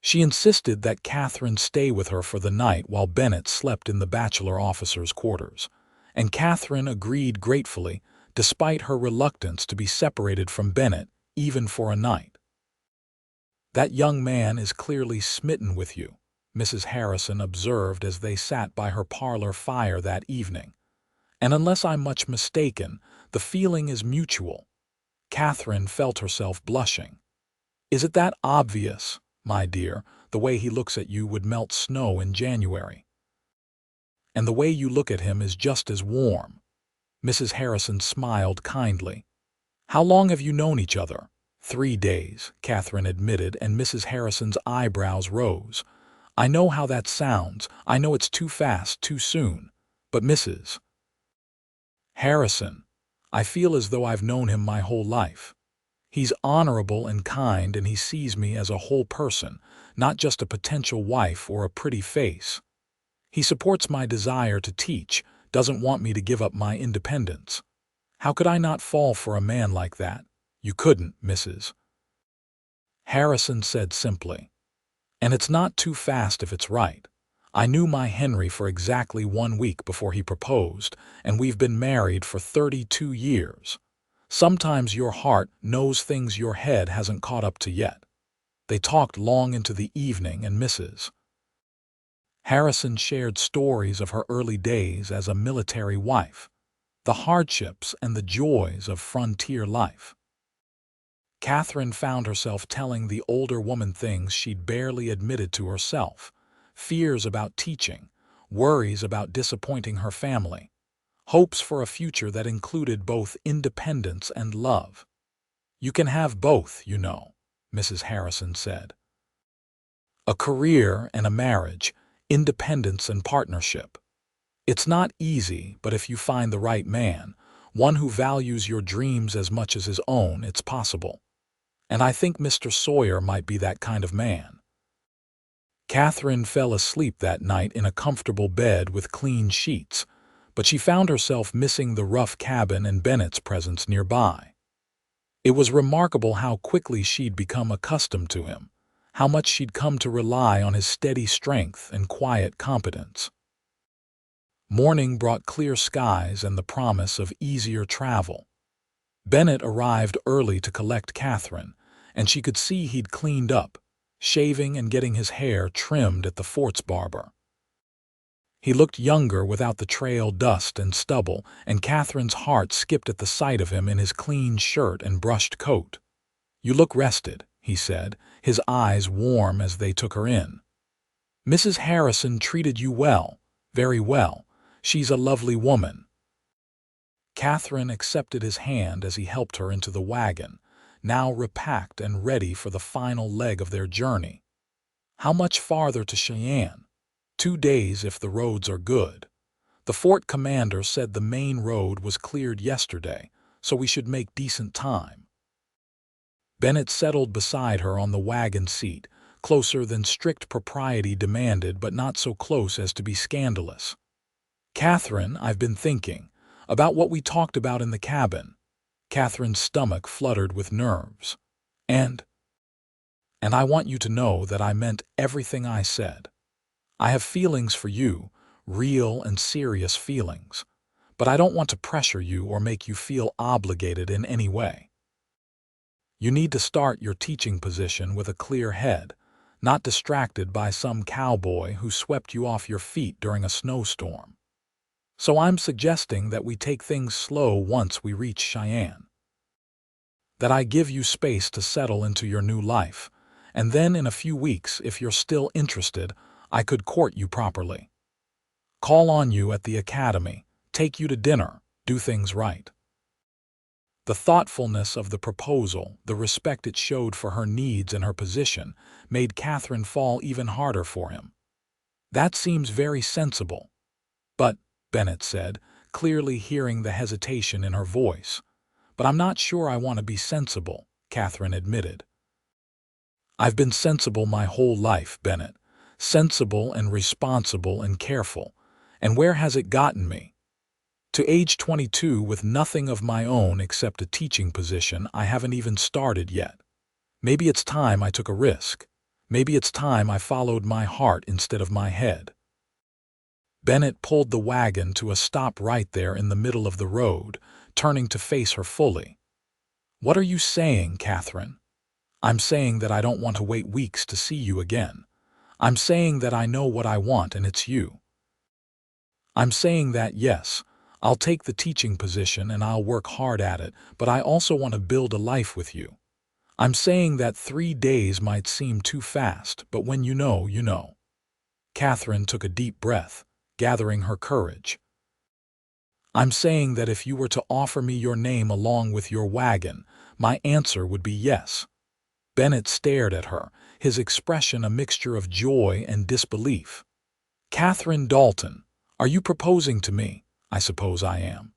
She insisted that Katherine stay with her for the night while Bennett slept in the bachelor officers' quarters, and Katherine agreed gratefully, despite her reluctance to be separated from Bennett even for a night. "That young man is clearly smitten with you," Mrs. Harrison observed as they sat by her parlor fire that evening. "And unless I'm much mistaken, the feeling is mutual." Katherine felt herself blushing. "Is it that obvious, my dear? The way he looks at you would melt snow in January. And the way you look at him is just as warm." Mrs. Harrison smiled kindly. "How long have you known each other?" 3 days, Katherine admitted, and Mrs. Harrison's eyebrows rose. "I know how that sounds. I know it's too fast, too soon. But Mrs. Harrison, I feel as though I've known him my whole life. He's honorable and kind, and he sees me as a whole person, not just a potential wife or a pretty face. He supports my desire to teach, doesn't want me to give up my independence. How could I not fall for a man like that?" "You couldn't," Mrs. Harrison said simply. "And it's not too fast if it's right. I knew my Henry for exactly 1 week before he proposed, and we've been married for 32 years. Sometimes your heart knows things your head hasn't caught up to yet." They talked long into the evening, and Mrs. Harrison shared stories of her early days as a military wife, the hardships and the joys of frontier life. Katherine found herself telling the older woman things she'd barely admitted to herself: fears about teaching, worries about disappointing her family, hopes for a future that included both independence and love. "You can have both, you know," Mrs. Harrison said. "A career and a marriage, independence and partnership. It's not easy, but if you find the right man, one who values your dreams as much as his own, it's possible. And I think Mr. Sawyer might be that kind of man." Katherine fell asleep that night in a comfortable bed with clean sheets, but she found herself missing the rough cabin and Bennett's presence nearby. It was remarkable how quickly she'd become accustomed to him, how much she'd come to rely on his steady strength and quiet competence. Morning brought clear skies and the promise of easier travel. Bennett arrived early to collect Katherine, and she could see he'd cleaned up, shaving and getting his hair trimmed at the fort's barber. He looked younger without the trail dust and stubble, and Catherine's heart skipped at the sight of him in his clean shirt and brushed coat. "You look rested," he said, his eyes warm as they took her in. "Mrs. Harrison treated you well, very well. She's a lovely woman." Katherine accepted his hand as he helped her into the wagon, now repacked and ready for the final leg of their journey. How much farther to Cheyenne? 2 days if the roads are good. The fort commander said the main road was cleared yesterday, so we should make decent time. Bennett settled beside her on the wagon seat, closer than strict propriety demanded but not so close as to be scandalous. "Katherine, I've been thinking about what we talked about in the cabin." Katherine's stomach fluttered with nerves. And I want you to know that I meant everything I said. I have feelings for you, real and serious feelings, but I don't want to pressure you or make you feel obligated in any way. You need to start your teaching position with a clear head, not distracted by some cowboy who swept you off your feet during a snowstorm. So I'm suggesting that we take things slow once we reach Cheyenne. That I give you space to settle into your new life, and then in a few weeks, if you're still interested, I could court you properly. Call on you at the academy, take you to dinner, do things right. The thoughtfulness of the proposal, the respect it showed for her needs and her position, made Katherine fall even harder for him. "That seems very sensible." "But," Bennett said, clearly hearing the hesitation in her voice. "But I'm not sure I want to be sensible," Katherine admitted. "I've been sensible my whole life, Bennett. Sensible and responsible and careful. And where has it gotten me? To age 22 with nothing of my own except a teaching position I haven't even started yet. Maybe it's time I took a risk. Maybe it's time I followed my heart instead of my head." Bennett pulled the wagon to a stop right there in the middle of the road, turning to face her fully. "What are you saying, Katherine?" "I'm saying that I don't want to wait weeks to see you again. I'm saying that I know what I want and it's you. I'm saying that, yes, I'll take the teaching position and I'll work hard at it, but I also want to build a life with you. I'm saying that 3 days might seem too fast, but when you know, you know." Katherine took a deep breath, gathering her courage. "I'm saying that if you were to offer me your name along with your wagon, my answer would be yes." Bennett stared at her, his expression a mixture of joy and disbelief. "Katherine Dalton, are you proposing to me?" "I suppose I am."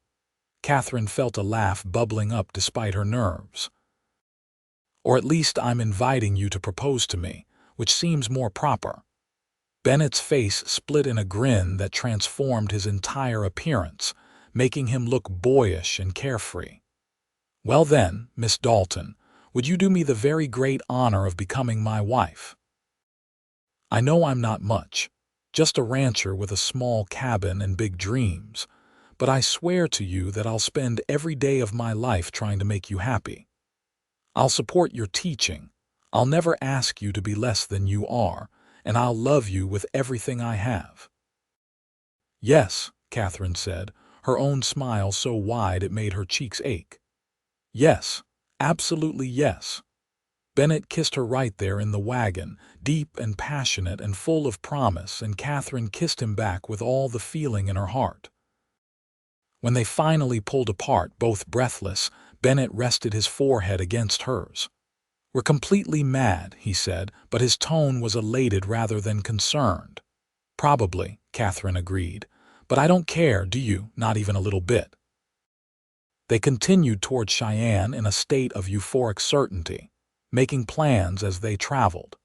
Katherine felt a laugh bubbling up despite her nerves. "Or at least I'm inviting you to propose to me, which seems more proper." Bennett's face split in a grin that transformed his entire appearance, making him look boyish and carefree. "Well then, Miss Dalton, would you do me the very great honor of becoming my wife? I know I'm not much, just a rancher with a small cabin and big dreams, but I swear to you that I'll spend every day of my life trying to make you happy. I'll support your teaching, I'll never ask you to be less than you are, and I'll love you with everything I have." "Yes," Katherine said, her own smile so wide it made her cheeks ache. "Yes, absolutely yes." Bennett kissed her right there in the wagon, deep and passionate and full of promise, and Katherine kissed him back with all the feeling in her heart. When they finally pulled apart, both breathless, Bennett rested his forehead against hers. "We're completely mad," he said, but his tone was elated rather than concerned. "Probably," Katherine agreed, "but I don't care, do you? Not even a little bit." They continued toward Cheyenne in a state of euphoric certainty, making plans as they traveled.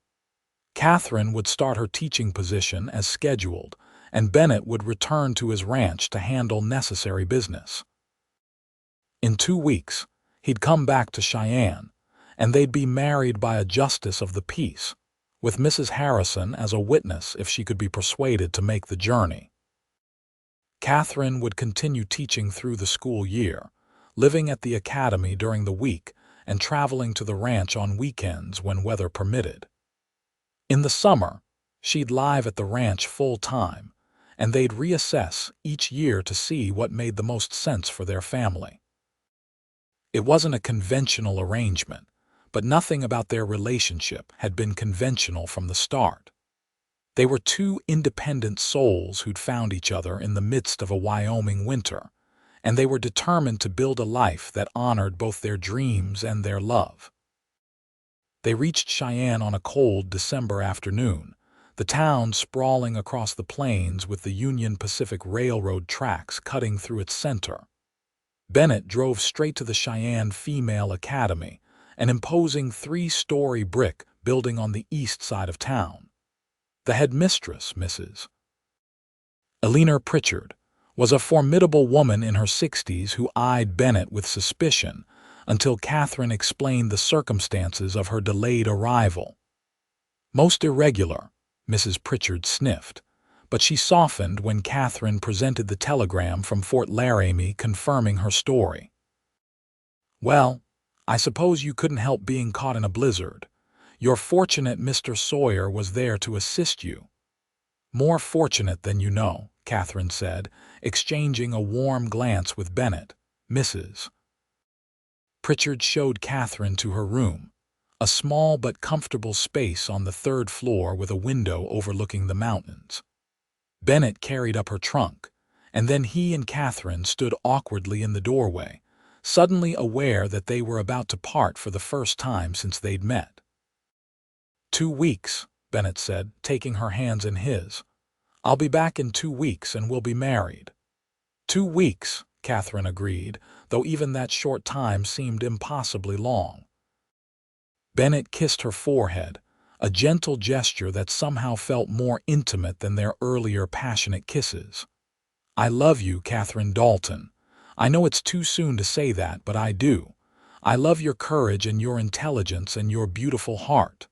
Katherine would start her teaching position as scheduled, and Bennett would return to his ranch to handle necessary business. In 2 weeks, he'd come back to Cheyenne, and they'd be married by a justice of the peace, with Mrs. Harrison as a witness if she could be persuaded to make the journey. Katherine would continue teaching through the school year, living at the academy during the week and traveling to the ranch on weekends when weather permitted. In the summer, she'd live at the ranch full-time, and they'd reassess each year to see what made the most sense for their family. It wasn't a conventional arrangement, but nothing about their relationship had been conventional from the start. They were two independent souls who'd found each other in the midst of a Wyoming winter, and they were determined to build a life that honored both their dreams and their love. They reached Cheyenne on a cold December afternoon, the town sprawling across the plains with the Union Pacific Railroad tracks cutting through its center. Bennett drove straight to the Cheyenne Female Academy, an imposing 3-story brick building on the east side of town. The headmistress, Mrs. Eleanor Pritchard, was a formidable woman in her 60s who eyed Bennett with suspicion until Katherine explained the circumstances of her delayed arrival. "Most irregular," Mrs. Pritchard sniffed, but she softened when Katherine presented the telegram from Fort Laramie confirming her story. "Well, I suppose you couldn't help being caught in a blizzard. You're fortunate Mr. Sawyer was there to assist you." "More fortunate than you know," Katherine said, exchanging a warm glance with Bennett. Mrs. Pritchard showed Katherine to her room, a small but comfortable space on the 3rd floor with a window overlooking the mountains. Bennett carried up her trunk, and then he and Katherine stood awkwardly in the doorway, suddenly aware that they were about to part for the first time since they'd met. 2 weeks, Bennett said, taking her hands in his. "I'll be back in 2 weeks and we'll be married." 2 weeks, Katherine agreed, though even that short time seemed impossibly long. Bennett kissed her forehead, a gentle gesture that somehow felt more intimate than their earlier passionate kisses. "I love you, Katherine Dalton. I know it's too soon to say that, but I do. I love your courage and your intelligence and your beautiful heart."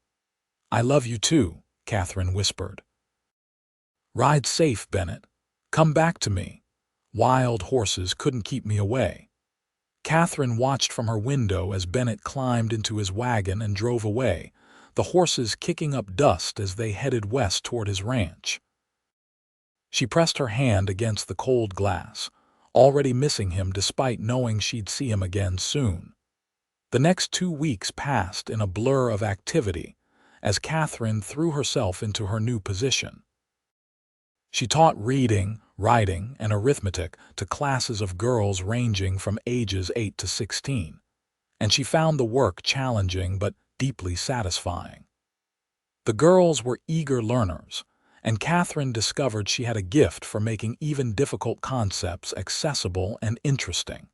"I love you too," Katherine whispered. "Ride safe, Bennett. Come back to me. Wild horses couldn't keep me away." Katherine watched from her window as Bennett climbed into his wagon and drove away, the horses kicking up dust as they headed west toward his ranch. She pressed her hand against the cold glass, already missing him despite knowing she'd see him again soon. The next 2 weeks passed in a blur of activity as Katherine threw herself into her new position. She taught reading, writing, and arithmetic to classes of girls ranging from ages 8 to 16, and she found the work challenging but deeply satisfying. The girls were eager learners, and Katherine discovered she had a gift for making even difficult concepts accessible and interesting.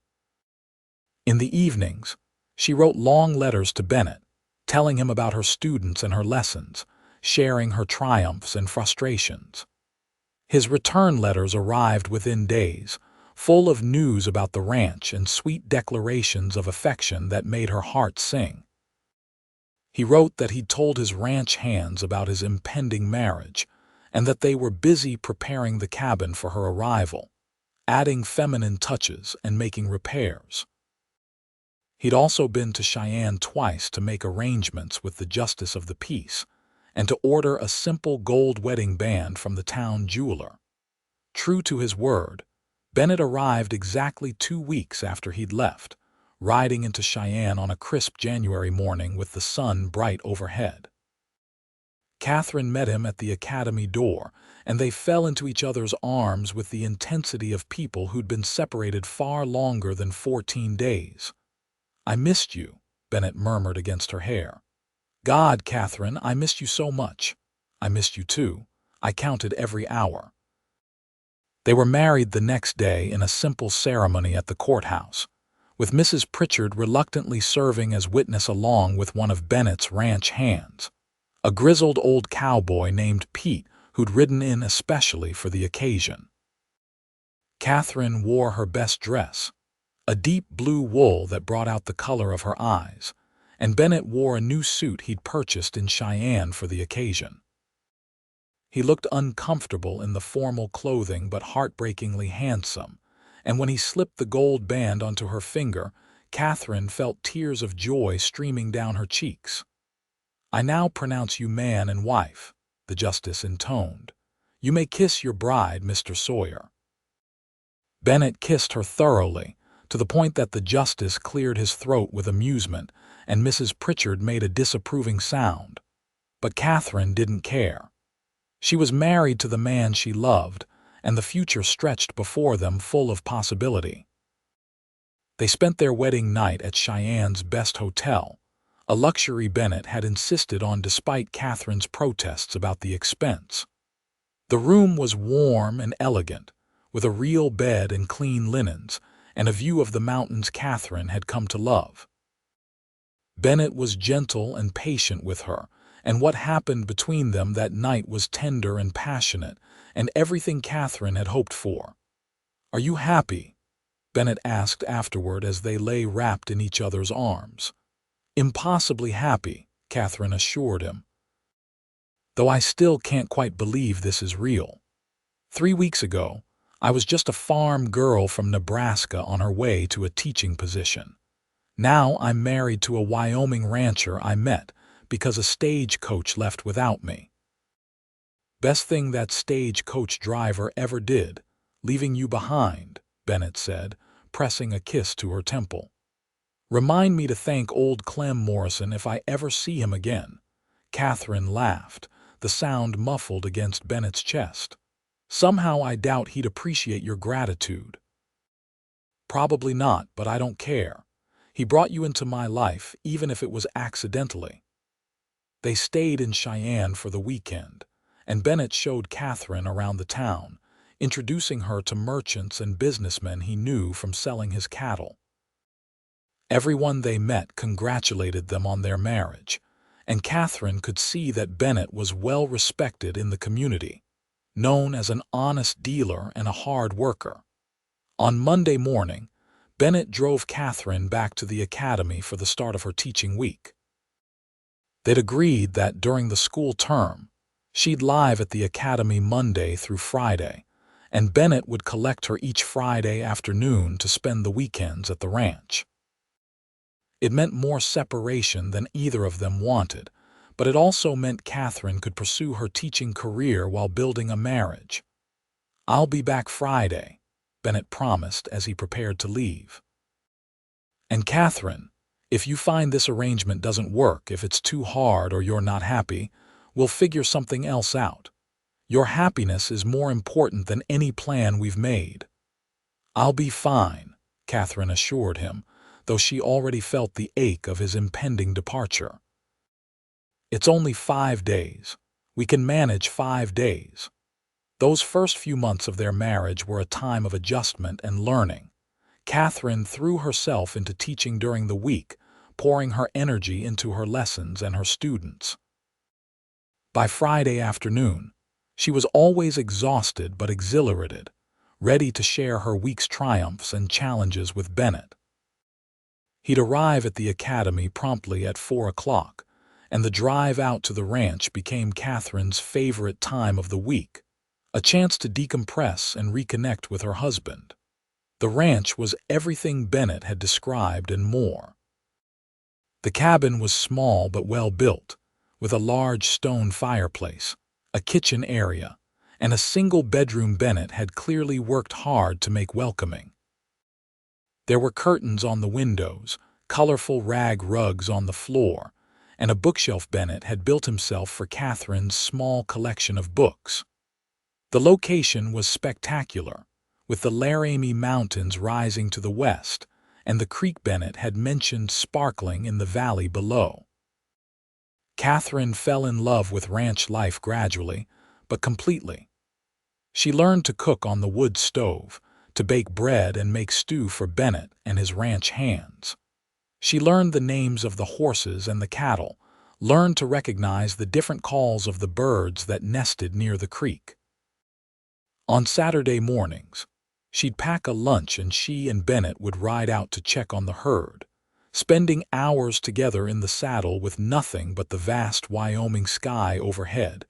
In the evenings, she wrote long letters to Bennett, telling him about her students and her lessons, sharing her triumphs and frustrations. His return letters arrived within days, full of news about the ranch and sweet declarations of affection that made her heart sing. He wrote that he'd told his ranch hands about his impending marriage, and that they were busy preparing the cabin for her arrival, adding feminine touches and making repairs. He'd also been to Cheyenne twice to make arrangements with the justice of the peace, and to order a simple gold wedding band from the town jeweler. True to his word, Bennett arrived exactly 2 weeks after he'd left, riding into Cheyenne on a crisp January morning with the sun bright overhead. Katherine met him at the academy door, and they fell into each other's arms with the intensity of people who'd been separated far longer than 14 days. "I missed you," Bennett murmured against her hair. "God, Katherine, I missed you so much." "I missed you too. I counted every hour." They were married the next day in a simple ceremony at the courthouse, with Mrs. Pritchard reluctantly serving as witness along with one of Bennett's ranch hands, a grizzled old cowboy named Pete who'd ridden in especially for the occasion. Katherine wore her best dress, a deep blue wool that brought out the color of her eyes, and Bennett wore a new suit he'd purchased in Cheyenne for the occasion. He looked uncomfortable in the formal clothing but heartbreakingly handsome, and when he slipped the gold band onto her finger, Katherine felt tears of joy streaming down her cheeks. "I now pronounce you man and wife," the justice intoned. You may kiss your bride, Mr. Sawyer." Bennett kissed her thoroughly, to the point that the justice cleared his throat with amusement and Mrs. Pritchard made a disapproving sound. But Katherine didn't care. She was married to the man she loved, and the future stretched before them full of possibility. They spent their wedding night at Cheyenne's best hotel, a luxury Bennett had insisted on despite Katherine's protests about the expense. The room was warm and elegant, with a real bed and clean linens, and a view of the mountains Katherine had come to love. Bennett was gentle and patient with her, and what happened between them that night was tender and passionate, and everything Katherine had hoped for. "Are you happy?" Bennett asked afterward as they lay wrapped in each other's arms. "Impossibly happy," Katherine assured him. "Though I still can't quite believe this is real. 3 weeks ago, I was just a farm girl from Nebraska on her way to a teaching position. Now I'm married to a Wyoming rancher I met because a stagecoach left without me." "Best thing that stagecoach driver ever did, leaving you behind," Bennett said, pressing a kiss to her temple. "Remind me to thank old Clem Morrison if I ever see him again." Katherine laughed, the sound muffled against Bennett's chest. "Somehow I doubt he'd appreciate your gratitude." "Probably not, but I don't care. He brought you into my life, even if it was accidentally." They stayed in Cheyenne for the weekend, and Bennett showed Katherine around the town, introducing her to merchants and businessmen he knew from selling his cattle. Everyone they met congratulated them on their marriage, and Katherine could see that Bennett was well respected in the community, known as an honest dealer and a hard worker. On Monday morning, Bennett drove Katherine back to the academy for the start of her teaching week. They'd agreed that during the school term, she'd live at the academy Monday through Friday, and Bennett would collect her each Friday afternoon to spend the weekends at the ranch. It meant more separation than either of them wanted, but it also meant Katherine could pursue her teaching career while building a marriage. "I'll be back Friday," Bennett promised as he prepared to leave. "And Katherine, if you find this arrangement doesn't work, if it's too hard or you're not happy, we'll figure something else out. Your happiness is more important than any plan we've made." "I'll be fine," Katherine assured him, though she already felt the ache of his impending departure. "It's only 5 days. We can manage 5 days." Those first few months of their marriage were a time of adjustment and learning. Katherine threw herself into teaching during the week, pouring her energy into her lessons and her students. By Friday afternoon, she was always exhausted but exhilarated, ready to share her week's triumphs and challenges with Bennett. He'd arrive at the academy promptly at 4 o'clock, and the drive out to the ranch became Katherine's favorite time of the week, a chance to decompress and reconnect with her husband. The ranch was everything Bennett had described and more. The cabin was small but well built, with a large stone fireplace, a kitchen area, and a single bedroom Bennett had clearly worked hard to make welcoming. There were curtains on the windows, colorful rag rugs on the floor, and a bookshelf Bennett had built himself for Katherine's small collection of books. The location was spectacular, with the Laramie Mountains rising to the west, and the creek Bennett had mentioned sparkling in the valley below. Katherine fell in love with ranch life gradually, but completely. She learned to cook on the wood stove, to bake bread and make stew for Bennett and his ranch hands. She learned the names of the horses and the cattle, learned to recognize the different calls of the birds that nested near the creek. On Saturday mornings, she'd pack a lunch and she and Bennett would ride out to check on the herd, spending hours together in the saddle with nothing but the vast Wyoming sky overhead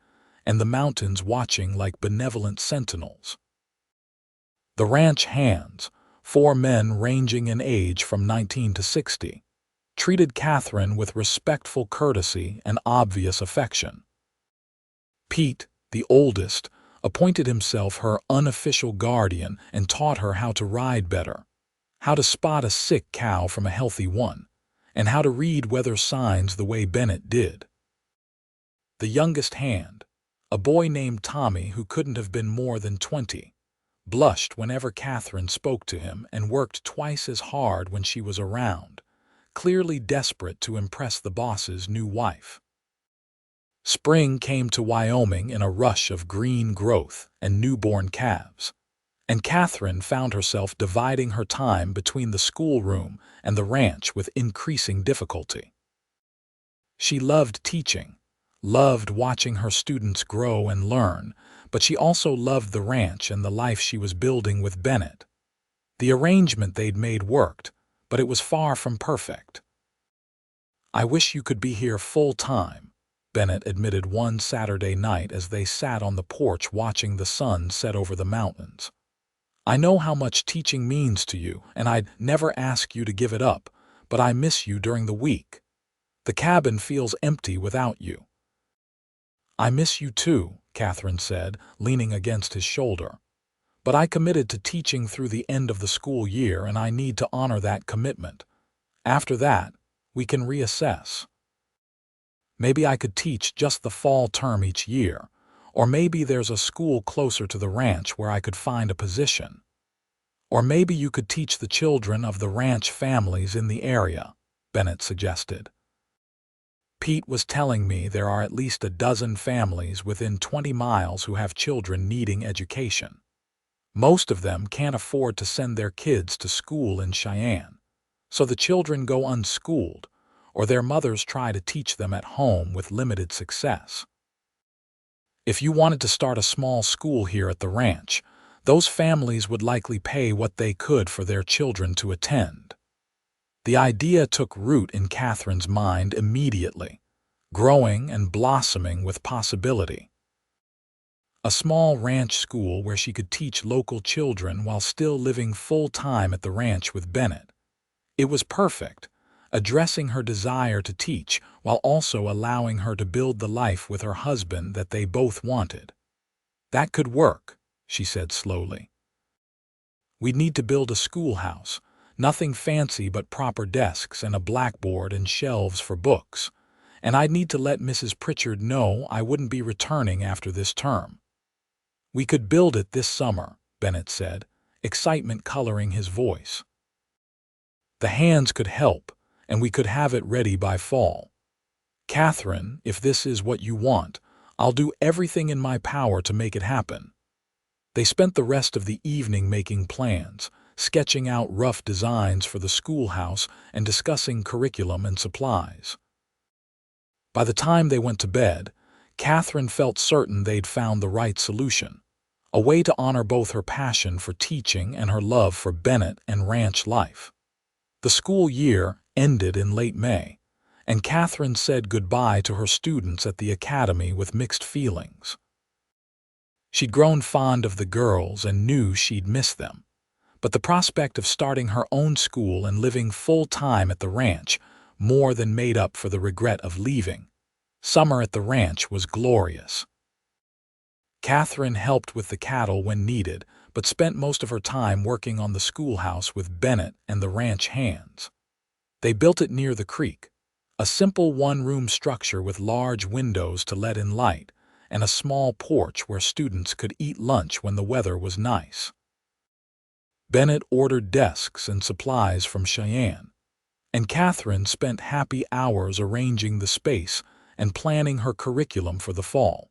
and the mountains watching like benevolent sentinels. The ranch hands, 4 men ranging in age from 19 to 60, treated Katherine with respectful courtesy and obvious affection. Pete, the oldest, appointed himself her unofficial guardian, and taught her how to ride better, how to spot a sick cow from a healthy one, and how to read weather signs the way Bennett did. The youngest hand, a boy named Tommy who couldn't have been more than 20, blushed whenever Katherine spoke to him and worked twice as hard when she was around, clearly desperate to impress the boss's new wife. Spring came to Wyoming in a rush of green growth and newborn calves, and Katherine found herself dividing her time between the schoolroom and the ranch with increasing difficulty. She loved teaching, loved watching her students grow and learn, but she also loved the ranch and the life she was building with Bennett. The arrangement they'd made worked, but it was far from perfect. "I wish you could be here full-time," Bennett admitted one Saturday night as they sat on the porch watching the sun set over the mountains. "I know how much teaching means to you, and I'd never ask you to give it up, but I miss you during the week. The cabin feels empty without you." "I miss you too," Katherine said, leaning against his shoulder. "But I committed to teaching through the end of the school year, and I need to honor that commitment. After that, we can reassess. Maybe I could teach just the fall term each year, or maybe there's a school closer to the ranch where I could find a position. Or maybe you could teach the children of the ranch families in the area," Bennett suggested. "Pete was telling me there are at least a dozen families within 20 miles who have children needing education. Most of them can't afford to send their kids to school in Cheyenne, so the children go unschooled, or their mothers try to teach them at home with limited success. If you wanted to start a small school here at the ranch, those families would likely pay what they could for their children to attend." The idea took root in Katherine's mind immediately, growing and blossoming with possibility. A small ranch school where she could teach local children while still living full-time at the ranch with Bennett. It was perfect, addressing her desire to teach while also allowing her to build the life with her husband that they both wanted. "That could work," she said slowly. "We'd need to build a schoolhouse, nothing fancy but proper desks and a blackboard and shelves for books, and I'd need to let Mrs. Pritchard know I wouldn't be returning after this term." "We could build it this summer," Bennett said, excitement coloring his voice. "The hands could help, and we could have it ready by fall. Katherine, if this is what you want, I'll do everything in my power to make it happen." They spent the rest of the evening making plans, sketching out rough designs for the schoolhouse and discussing curriculum and supplies. By the time they went to bed, Katherine felt certain they'd found the right solution, a way to honor both her passion for teaching and her love for Bennett and ranch life. The school year ended in late May, and Katherine said goodbye to her students at the academy with mixed feelings. She'd grown fond of the girls and knew she'd miss them, but the prospect of starting her own school and living full-time at the ranch more than made up for the regret of leaving. Summer at the ranch was glorious. Katherine helped with the cattle when needed, but spent most of her time working on the schoolhouse with Bennett and the ranch hands. They built it near the creek, a simple one-room structure with large windows to let in light, and a small porch where students could eat lunch when the weather was nice. Bennett ordered desks and supplies from Cheyenne, and Katherine spent happy hours arranging the space and planning her curriculum for the fall.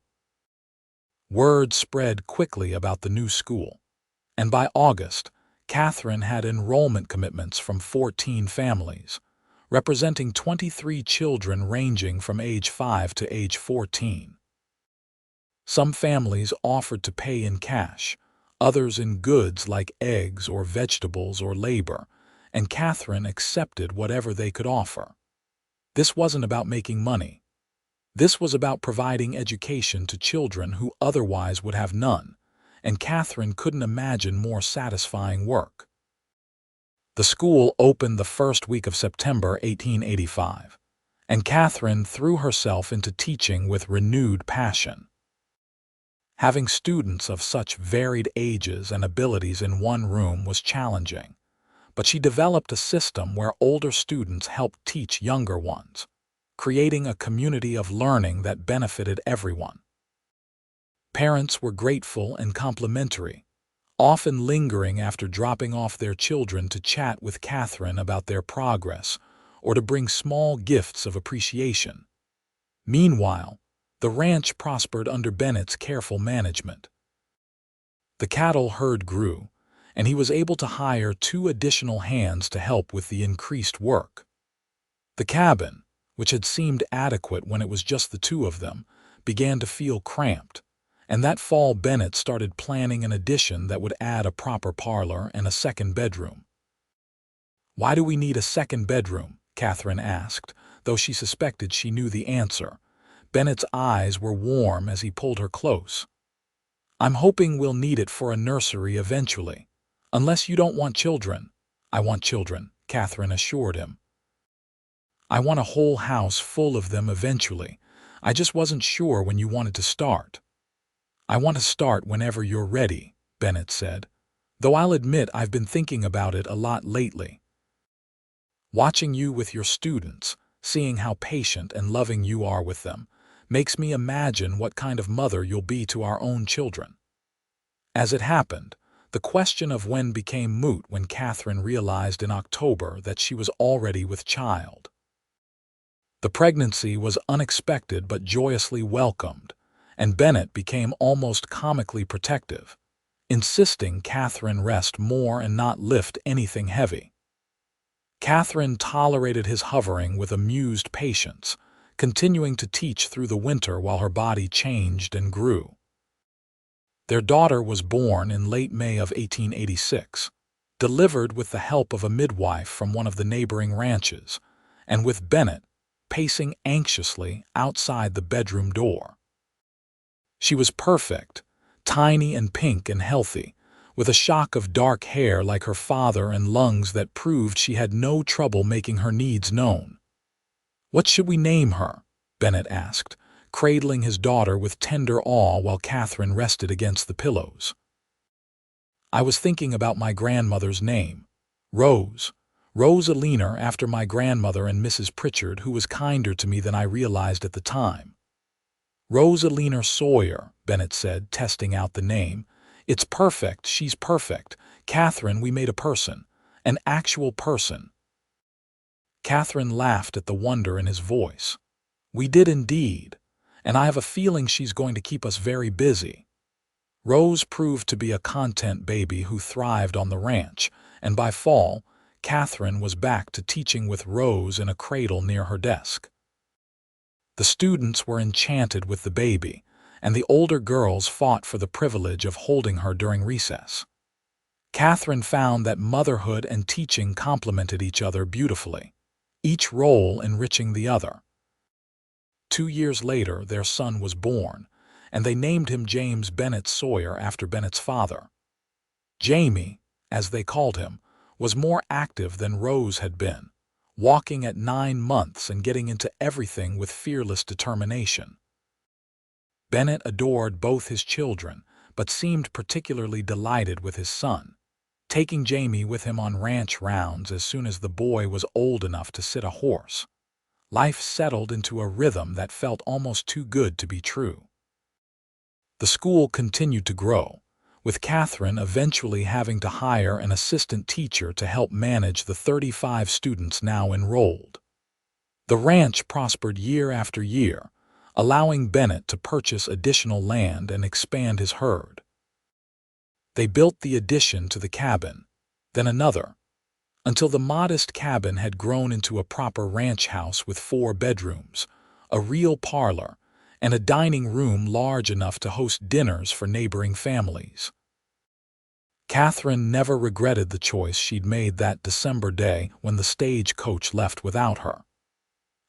Word spread quickly about the new school, and by August, Katherine had enrollment commitments from 14 families, representing 23 children ranging from age 5 to age 14. Some families offered to pay in cash, others in goods like eggs or vegetables or labor, and Katherine accepted whatever they could offer. This wasn't about making money. This was about providing education to children who otherwise would have none, and Katherine couldn't imagine more satisfying work. The school opened the first week of September 1885, and Katherine threw herself into teaching with renewed passion. Having students of such varied ages and abilities in one room was challenging, but she developed a system where older students helped teach younger ones, creating a community of learning that benefited everyone. Parents were grateful and complimentary, often lingering after dropping off their children to chat with Katherine about their progress or to bring small gifts of appreciation. Meanwhile, the ranch prospered under Bennett's careful management. The cattle herd grew, and he was able to hire 2 additional hands to help with the increased work. The cabin, which had seemed adequate when it was just the 2 of them, began to feel cramped, and that fall Bennett started planning an addition that would add a proper parlor and a second bedroom. "Why do we need a second bedroom?" Katherine asked, though she suspected she knew the answer. Bennett's eyes were warm as he pulled her close. "I'm hoping we'll need it for a nursery eventually. Unless you don't want children." "I want children," Katherine assured him. "I want a whole house full of them eventually. I just wasn't sure when you wanted to start." "I want to start whenever you're ready," Bennett said, "though I'll admit I've been thinking about it a lot lately. Watching you with your students, seeing how patient and loving you are with them, makes me imagine what kind of mother you'll be to our own children." As it happened, the question of when became moot when Katherine realized in October that she was already with child. The pregnancy was unexpected but joyously welcomed, and Bennett became almost comically protective, insisting Katherine rest more and not lift anything heavy. Katherine tolerated his hovering with amused patience, continuing to teach through the winter while her body changed and grew. Their daughter was born in late May of 1886, delivered with the help of a midwife from one of the neighboring ranches, and with Bennett pacing anxiously outside the bedroom door. She was perfect, tiny and pink and healthy, with a shock of dark hair like her father and lungs that proved she had no trouble making her needs known. "What should we name her?" Bennett asked, cradling his daughter with tender awe while Katherine rested against the pillows. "I was thinking about my grandmother's name. Rose. Rosalina, after my grandmother and Mrs. Pritchard, who was kinder to me than I realized at the time." "Rosalina Sawyer," Bennett said, testing out the name. "It's perfect, she's perfect. Katherine, we made a person. An actual person." Katherine laughed at the wonder in his voice. "We did indeed, and I have a feeling she's going to keep us very busy." Rose proved to be a content baby who thrived on the ranch, and by fall, Katherine was back to teaching with Rose in a cradle near her desk. The students were enchanted with the baby, and the older girls fought for the privilege of holding her during recess. Katherine found that motherhood and teaching complemented each other beautifully, each role enriching the other. 2 years later, their son was born, and they named him James Bennett Sawyer after Bennett's father. Jamie, as they called him, was more active than Rose had been, walking at 9 months and getting into everything with fearless determination. Bennett adored both his children, but seemed particularly delighted with his son, taking Jamie with him on ranch rounds as soon as the boy was old enough to sit a horse. Life settled into a rhythm that felt almost too good to be true. The school continued to grow, with Katherine eventually having to hire an assistant teacher to help manage the 35 students now enrolled. The ranch prospered year after year, allowing Bennett to purchase additional land and expand his herd. They built the addition to the cabin, then another, until the modest cabin had grown into a proper ranch house with 4 bedrooms, a real parlor, and a dining room large enough to host dinners for neighboring families. Katherine never regretted the choice she'd made that December day when the stagecoach left without her.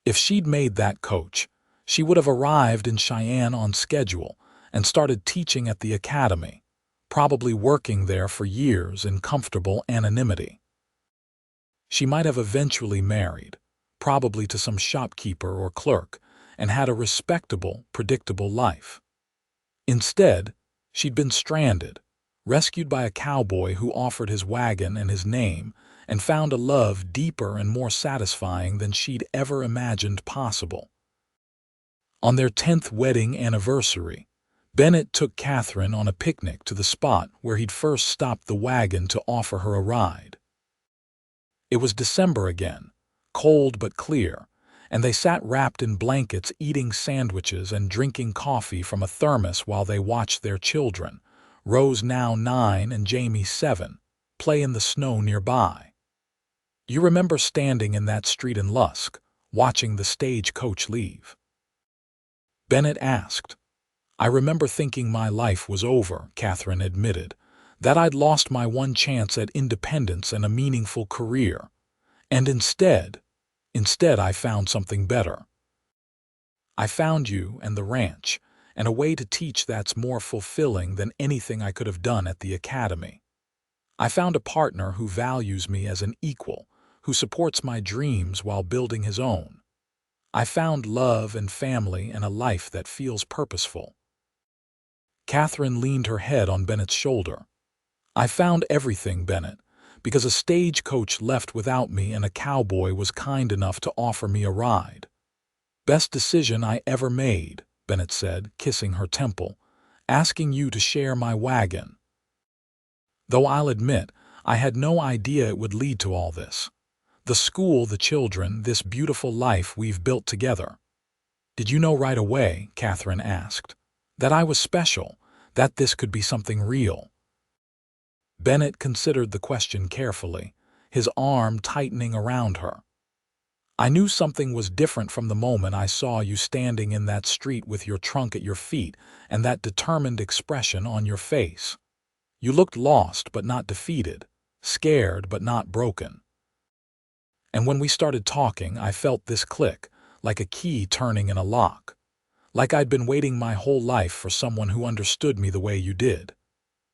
If she'd made that coach, she would have arrived in Cheyenne on schedule and started teaching at the academy, probably working there for years in comfortable anonymity. She might have eventually married, probably to some shopkeeper or clerk, and had a respectable, predictable life. Instead, She'd been stranded, rescued by a cowboy who offered his wagon and his name, and found a love deeper and more satisfying than she'd ever imagined possible. On their 10th wedding anniversary, Bennett took Katherine on a picnic to the spot where he'd first stopped the wagon to offer her a ride. It was December again, cold but clear, and they sat wrapped in blankets eating sandwiches and drinking coffee from a thermos while they watched their children, Rose now 9 and Jamie 7, play in the snow nearby. "You remember standing in that street in Lusk, watching the stagecoach leave?" Bennett asked. "I remember thinking my life was over," Katherine admitted, "that I'd lost my one chance at independence and a meaningful career. And instead I found something better. I found you and the ranch, and a way to teach that's more fulfilling than anything I could have done at the academy. I found a partner who values me as an equal, who supports my dreams while building his own. I found love and family and a life that feels purposeful." Katherine leaned her head on Bennett's shoulder. "I found everything, Bennett, because a stagecoach left without me and a cowboy was kind enough to offer me a ride. Best decision I ever made," Bennett said, kissing her temple, "asking you to share my wagon. Though I'll admit, I had no idea it would lead to all this. The school, the children, this beautiful life we've built together." "Did you know right away," Katherine asked, "that I was special, that this could be something real?" Bennett considered the question carefully, his arm tightening around her. "I knew something was different from the moment I saw you standing in that street with your trunk at your feet and that determined expression on your face. You looked lost but not defeated, scared but not broken. And when we started talking, I felt this click, like a key turning in a lock. Like I'd been waiting my whole life for someone who understood me the way you did.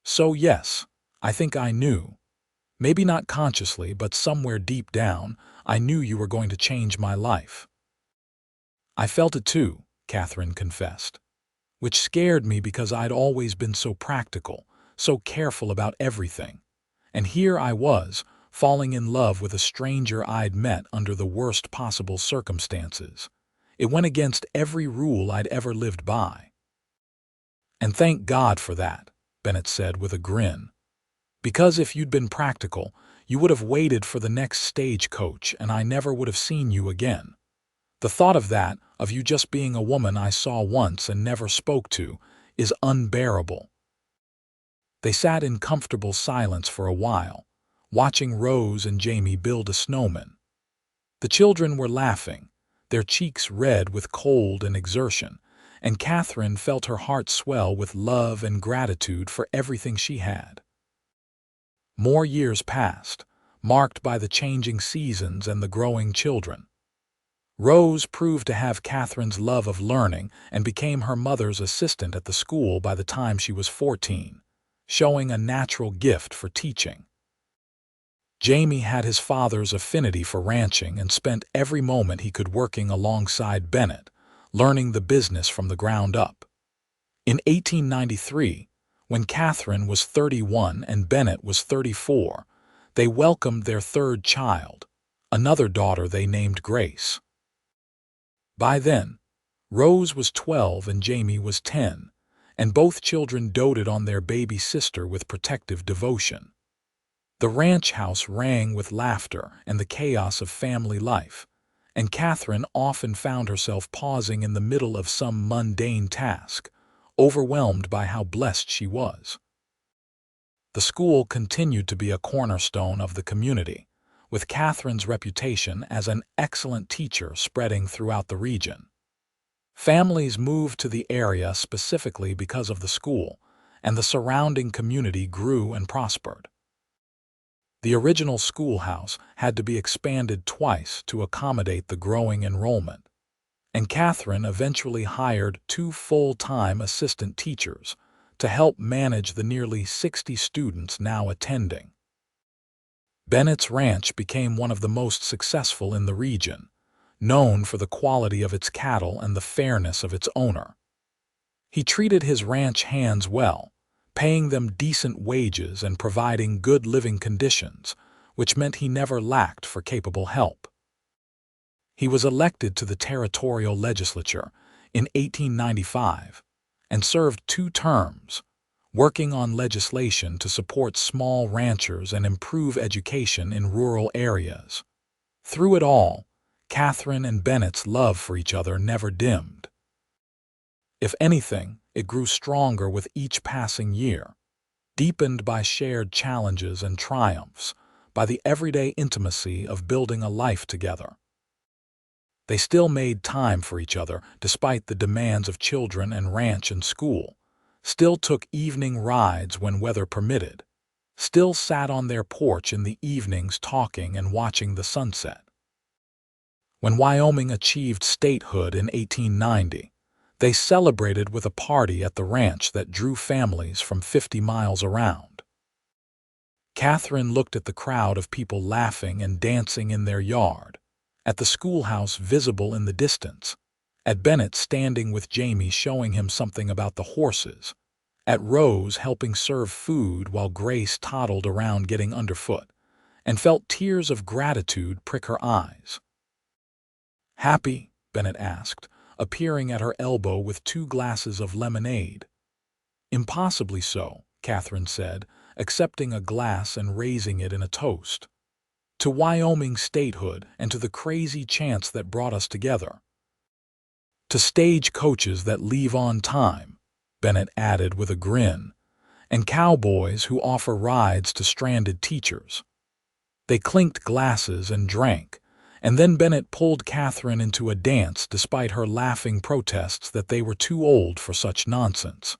So yes, I think I knew. Maybe not consciously, but somewhere deep down, I knew you were going to change my life." "I felt it too," Katherine confessed, "which scared me because I'd always been so practical, so careful about everything. And here I was, falling in love with a stranger I'd met under the worst possible circumstances. It went against every rule I'd ever lived by." "And thank God for that," Bennett said with a grin. "Because if you'd been practical, you would have waited for the next stagecoach and I never would have seen you again. The thought of that, of you just being a woman I saw once and never spoke to, is unbearable." They sat in comfortable silence for a while, watching Rose and Jamie build a snowman. The children were laughing, their cheeks red with cold and exertion, and Katherine felt her heart swell with love and gratitude for everything she had. More years passed, marked by the changing seasons and the growing children. Rose proved to have Katherine's love of learning and became her mother's assistant at the school by the time she was 14, showing a natural gift for teaching. Jamie had his father's affinity for ranching and spent every moment he could working alongside Bennett, learning the business from the ground up. In 1893, when Katherine was 31 and Bennett was 34, they welcomed their third child, another daughter they named Grace. By then, Rose was 12 and Jamie was 10, and both children doted on their baby sister with protective devotion. The ranch house rang with laughter and the chaos of family life, and Katherine often found herself pausing in the middle of some mundane task, overwhelmed by how blessed she was. The school continued to be a cornerstone of the community, with Katherine's reputation as an excellent teacher spreading throughout the region. Families moved to the area specifically because of the school, and the surrounding community grew and prospered. The original schoolhouse had to be expanded twice to accommodate the growing enrollment, and Katherine eventually hired 2 full-time assistant teachers to help manage the nearly 60 students now attending. Bennett's Ranch became one of the most successful in the region, known for the quality of its cattle and the fairness of its owner. He treated his ranch hands well, paying them decent wages and providing good living conditions, which meant he never lacked for capable help. He was elected to the territorial legislature in 1895 and served 2 terms, working on legislation to support small ranchers and improve education in rural areas. Through it all, Katherine and Bennett's love for each other never dimmed. If anything, it grew stronger with each passing year, deepened by shared challenges and triumphs, by the everyday intimacy of building a life together. They still made time for each other despite the demands of children and ranch and school, still took evening rides when weather permitted, still sat on their porch in the evenings talking and watching the sunset. When Wyoming achieved statehood in 1890, they celebrated with a party at the ranch that drew families from 50 miles around. Katherine looked at the crowd of people laughing and dancing in their yard, at the schoolhouse visible in the distance, at Bennett standing with Jamie showing him something about the horses, at Rose helping serve food while Grace toddled around getting underfoot, and felt tears of gratitude prick her eyes. "Happy?" Bennett asked, appearing at her elbow with 2 glasses of lemonade. "Impossibly so," Katherine said, accepting a glass and raising it in a toast. "To Wyoming statehood and to the crazy chance that brought us together. To stagecoaches that leave on time," Bennett added with a grin, "and cowboys who offer rides to stranded teachers." They clinked glasses and drank, and then Bennett pulled Katherine into a dance despite her laughing protests that they were too old for such nonsense.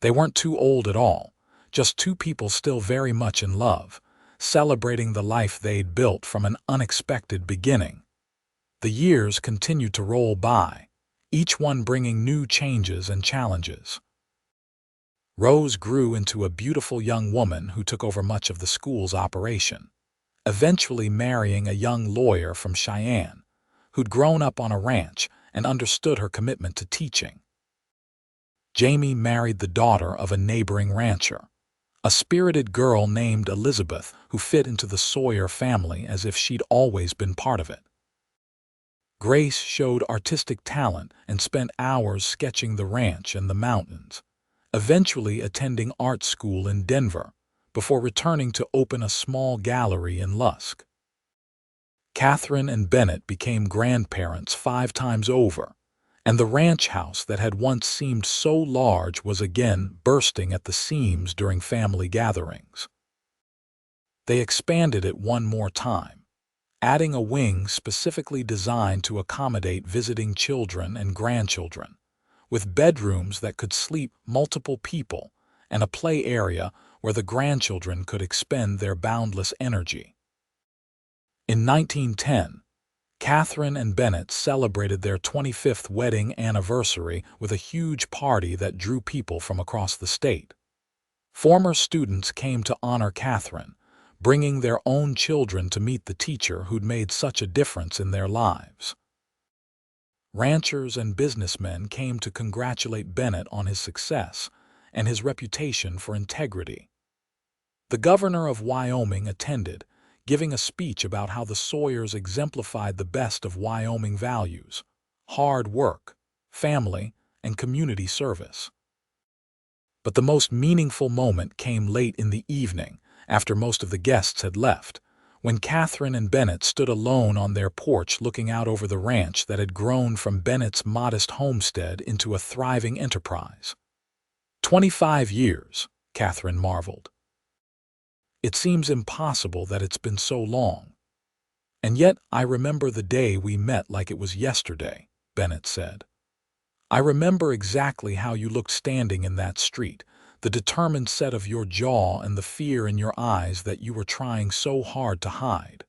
They weren't too old at all, just 2 people still very much in love, celebrating the life they'd built from an unexpected beginning. The years continued to roll by, each one bringing new changes and challenges. Rose grew into a beautiful young woman who took over much of the school's operation, eventually marrying a young lawyer from Cheyenne, who'd grown up on a ranch and understood her commitment to teaching. Jamie married the daughter of a neighboring rancher, a spirited girl named Elizabeth who fit into the Sawyer family as if she'd always been part of it. Grace showed artistic talent and spent hours sketching the ranch and the mountains, eventually attending art school in Denver, before returning to open a small gallery in Lusk. Katherine and Bennett became grandparents 5 times over, and the ranch house that had once seemed so large was again bursting at the seams during family gatherings. They expanded it one more time, adding a wing specifically designed to accommodate visiting children and grandchildren, with bedrooms that could sleep multiple people and a play area where the grandchildren could expend their boundless energy. In 1910, Katherine and Bennett celebrated their 25th wedding anniversary with a huge party that drew people from across the state. Former students came to honor Katherine, bringing their own children to meet the teacher who'd made such a difference in their lives. Ranchers and businessmen came to congratulate Bennett on his success and his reputation for integrity. The governor of Wyoming attended, giving a speech about how the Sawyers exemplified the best of Wyoming values: hard work, family, and community service. But the most meaningful moment came late in the evening, after most of the guests had left, when Katherine and Bennett stood alone on their porch looking out over the ranch that had grown from Bennett's modest homestead into a thriving enterprise. 25 years, Katherine marveled. "It seems impossible that it's been so long. And yet I remember the day we met like it was yesterday," Bennett said. "I remember exactly how you looked standing in that street, the determined set of your jaw and the fear in your eyes that you were trying so hard to hide.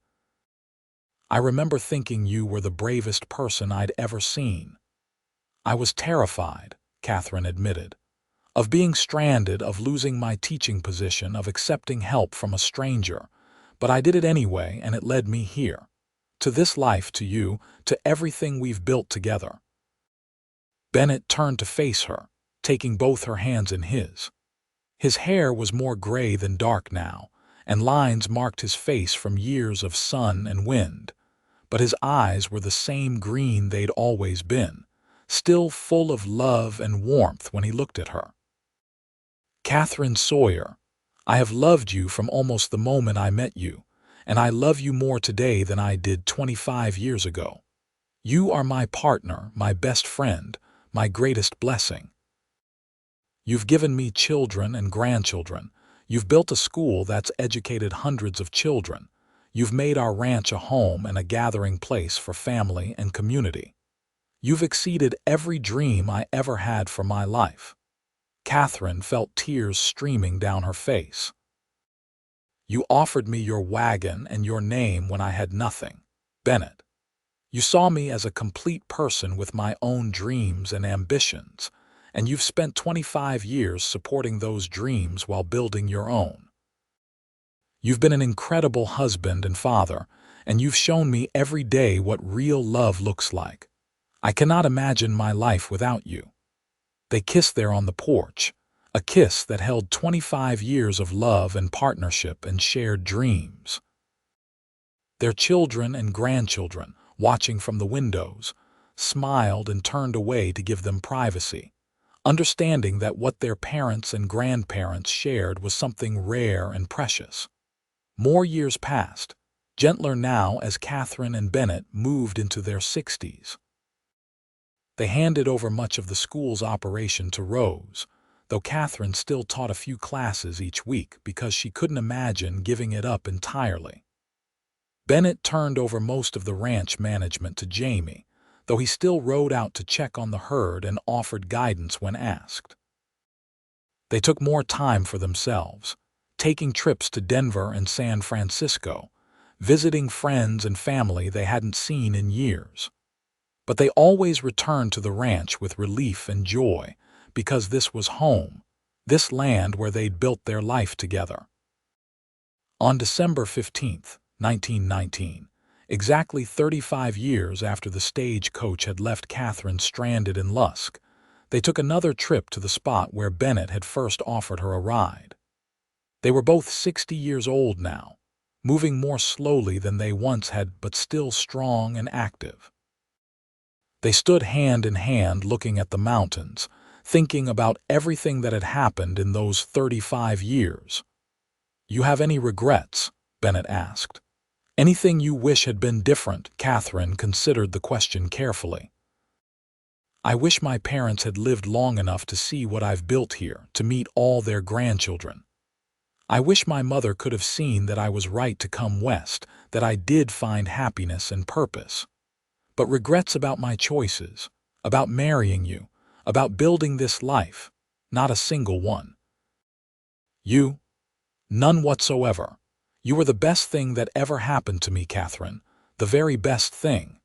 I remember thinking you were the bravest person I'd ever seen." "I was terrified," Katherine admitted, "of being stranded, of losing my teaching position, of accepting help from a stranger, but I did it anyway, and it led me here, to this life, to you, to everything we've built together." Bennett turned to face her, taking both her hands in his. His hair was more gray than dark now, and lines marked his face from years of sun and wind. But his eyes were the same green they'd always been, still full of love and warmth when he looked at her. "Katherine Sawyer, I have loved you from almost the moment I met you, and I love you more today than I did 25 years ago. You are my partner, my best friend, my greatest blessing. You've given me children and grandchildren. You've built a school that's educated hundreds of children. You've made our ranch a home and a gathering place for family and community. You've exceeded every dream I ever had for my life." Katherine felt tears streaming down her face. "You offered me your wagon and your name when I had nothing, Bennett. You saw me as a complete person with my own dreams and ambitions, and you've spent 25 years supporting those dreams while building your own. You've been an incredible husband and father, and you've shown me every day what real love looks like. I cannot imagine my life without you." They kissed there on the porch, a kiss that held 25 years of love and partnership and shared dreams. Their children and grandchildren, watching from the windows, smiled and turned away to give them privacy, understanding that what their parents and grandparents shared was something rare and precious. More years passed, gentler now as Katherine and Bennett moved into their 60s. They handed over much of the school's operation to Rose, though Katherine still taught a few classes each week because she couldn't imagine giving it up entirely. Bennett turned over most of the ranch management to Jamie, though he still rode out to check on the herd and offered guidance when asked. They took more time for themselves, taking trips to Denver and San Francisco, visiting friends and family they hadn't seen in years. But they always returned to the ranch with relief and joy, because this was home, this land where they'd built their life together. On December 15, 1919, exactly 35 years after the stagecoach had left Katherine stranded in Lusk, they took another trip to the spot where Bennett had first offered her a ride. They were both 60 years old now, moving more slowly than they once had, but still strong and active. They stood hand in hand looking at the mountains, thinking about everything that had happened in those 35 years. "You have any regrets?" Bennett asked. "Anything you wish had been different?" Katherine considered the question carefully. "I wish my parents had lived long enough to see what I've built here, to meet all their grandchildren. I wish my mother could have seen that I was right to come west, that I did find happiness and purpose. But regrets about my choices, about marrying you, about building this life, not a single one." "You? None whatsoever. You were the best thing that ever happened to me, Katherine, the very best thing."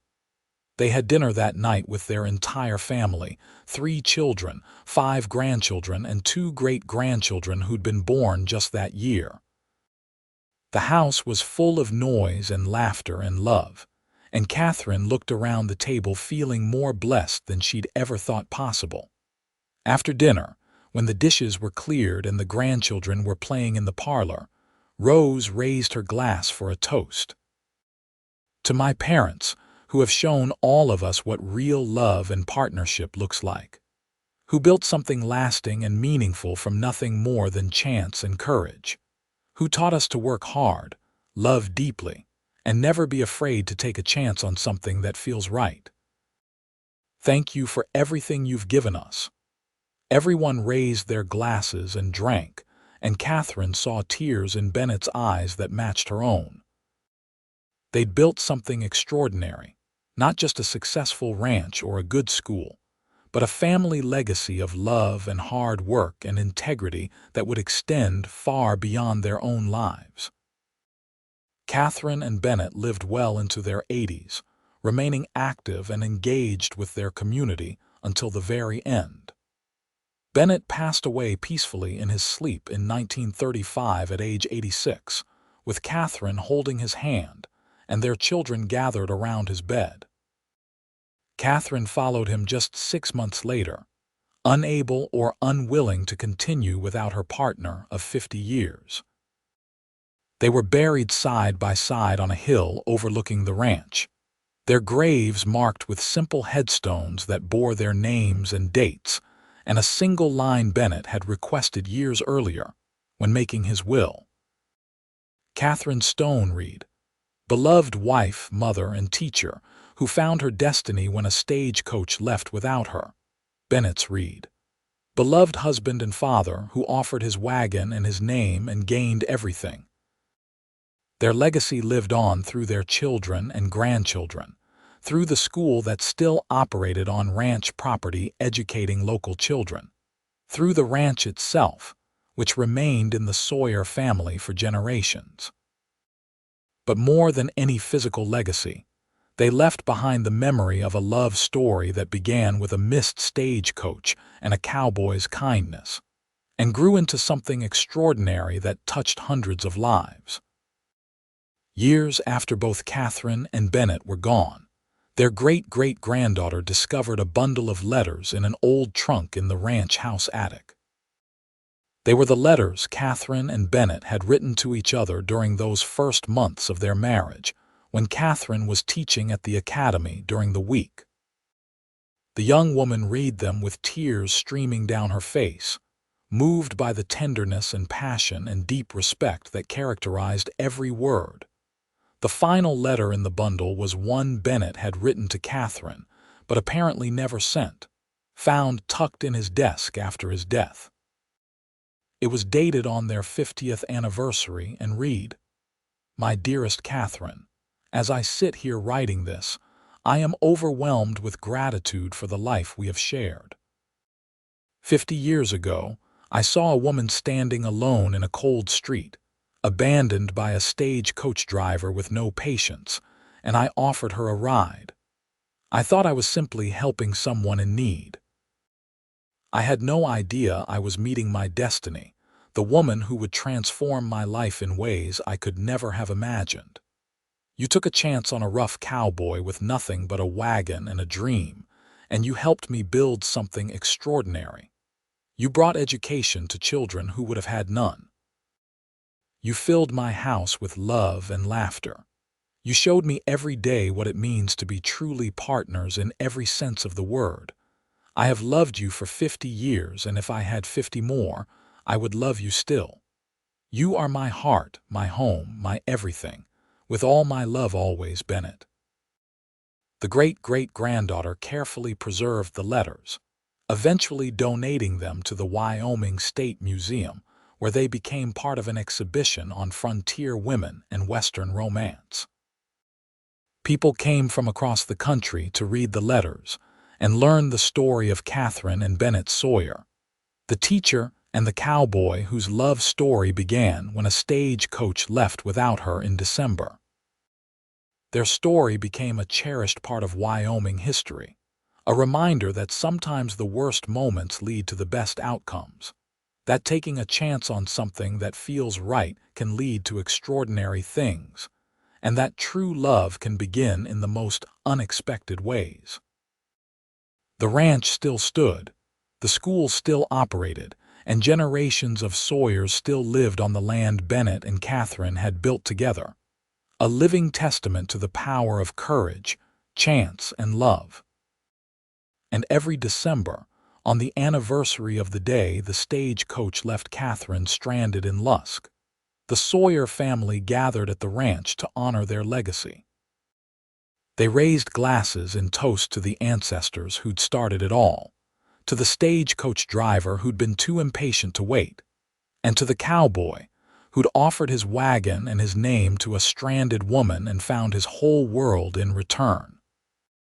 They had dinner that night with their entire family, 3 children, 5 grandchildren, and 2 great-grandchildren who'd been born just that year. The house was full of noise and laughter and love, and Katherine looked around the table feeling more blessed than she'd ever thought possible. After dinner, when the dishes were cleared and the grandchildren were playing in the parlor, Rose raised her glass for a toast. "To my parents, who have shown all of us what real love and partnership looks like, who built something lasting and meaningful from nothing more than chance and courage, who taught us to work hard, love deeply, and never be afraid to take a chance on something that feels right. Thank you for everything you've given us." Everyone raised their glasses and drank, and Katherine saw tears in Bennett's eyes that matched her own. They'd built something extraordinary, not just a successful ranch or a good school, but a family legacy of love and hard work and integrity that would extend far beyond their own lives. Katherine and Bennett lived well into their 80s, remaining active and engaged with their community until the very end. Bennett passed away peacefully in his sleep in 1935 at age 86, with Katherine holding his hand and their children gathered around his bed. Katherine followed him just 6 months later, unable or unwilling to continue without her partner of 50 years. They were buried side by side on a hill overlooking the ranch, their graves marked with simple headstones that bore their names and dates, and a single line Bennett had requested years earlier when making his will. Katherine Stone read, "Beloved wife, mother, and teacher, who found her destiny when a stagecoach left without her." Bennett's read, "Beloved husband and father, who offered his wagon and his name and gained everything." Their legacy lived on through their children and grandchildren, through the school that still operated on ranch property educating local children, through the ranch itself, which remained in the Sawyer family for generations. But more than any physical legacy, they left behind the memory of a love story that began with a missed stagecoach and a cowboy's kindness, and grew into something extraordinary that touched hundreds of lives. Years after both Katherine and Bennett were gone, their great-great-granddaughter discovered a bundle of letters in an old trunk in the ranch house attic. They were the letters Katherine and Bennett had written to each other during those first months of their marriage, when Katherine was teaching at the academy during the week. The young woman read them with tears streaming down her face, moved by the tenderness and passion and deep respect that characterized every word. The final letter in the bundle was one Bennett had written to Katherine, but apparently never sent, found tucked in his desk after his death. It was dated on their 50th anniversary and read, "My dearest Katherine, as I sit here writing this, I am overwhelmed with gratitude for the life we have shared. 50 years ago, I saw a woman standing alone in a cold street, abandoned by a stagecoach driver with no patience, and I offered her a ride. I thought I was simply helping someone in need. I had no idea I was meeting my destiny, the woman who would transform my life in ways I could never have imagined. You took a chance on a rough cowboy with nothing but a wagon and a dream, and you helped me build something extraordinary. You brought education to children who would have had none. You filled my house with love and laughter. You showed me every day what it means to be truly partners in every sense of the word. I have loved you for 50 years, and if I had 50 more, I would love you still. You are my heart, my home, my everything. With all my love always, Bennett." The great-great-granddaughter carefully preserved the letters, eventually donating them to the Wyoming State Museum, where they became part of an exhibition on frontier women and Western romance. People came from across the country to read the letters and learn the story of Katherine and Bennett Sawyer, the teacher and the cowboy whose love story began when a stagecoach left without her in December. Their story became a cherished part of Wyoming history, a reminder that sometimes the worst moments lead to the best outcomes, that taking a chance on something that feels right can lead to extraordinary things, and that true love can begin in the most unexpected ways. The ranch still stood, the school still operated, and generations of Sawyers still lived on the land Bennett and Katherine had built together, a living testament to the power of courage, chance, and love. And every December, on the anniversary of the day the stagecoach left Katherine stranded in Lusk, the Sawyer family gathered at the ranch to honor their legacy. They raised glasses in toast to the ancestors who'd started it all, to the stagecoach driver who'd been too impatient to wait, and to the cowboy who'd offered his wagon and his name to a stranded woman and found his whole world in return.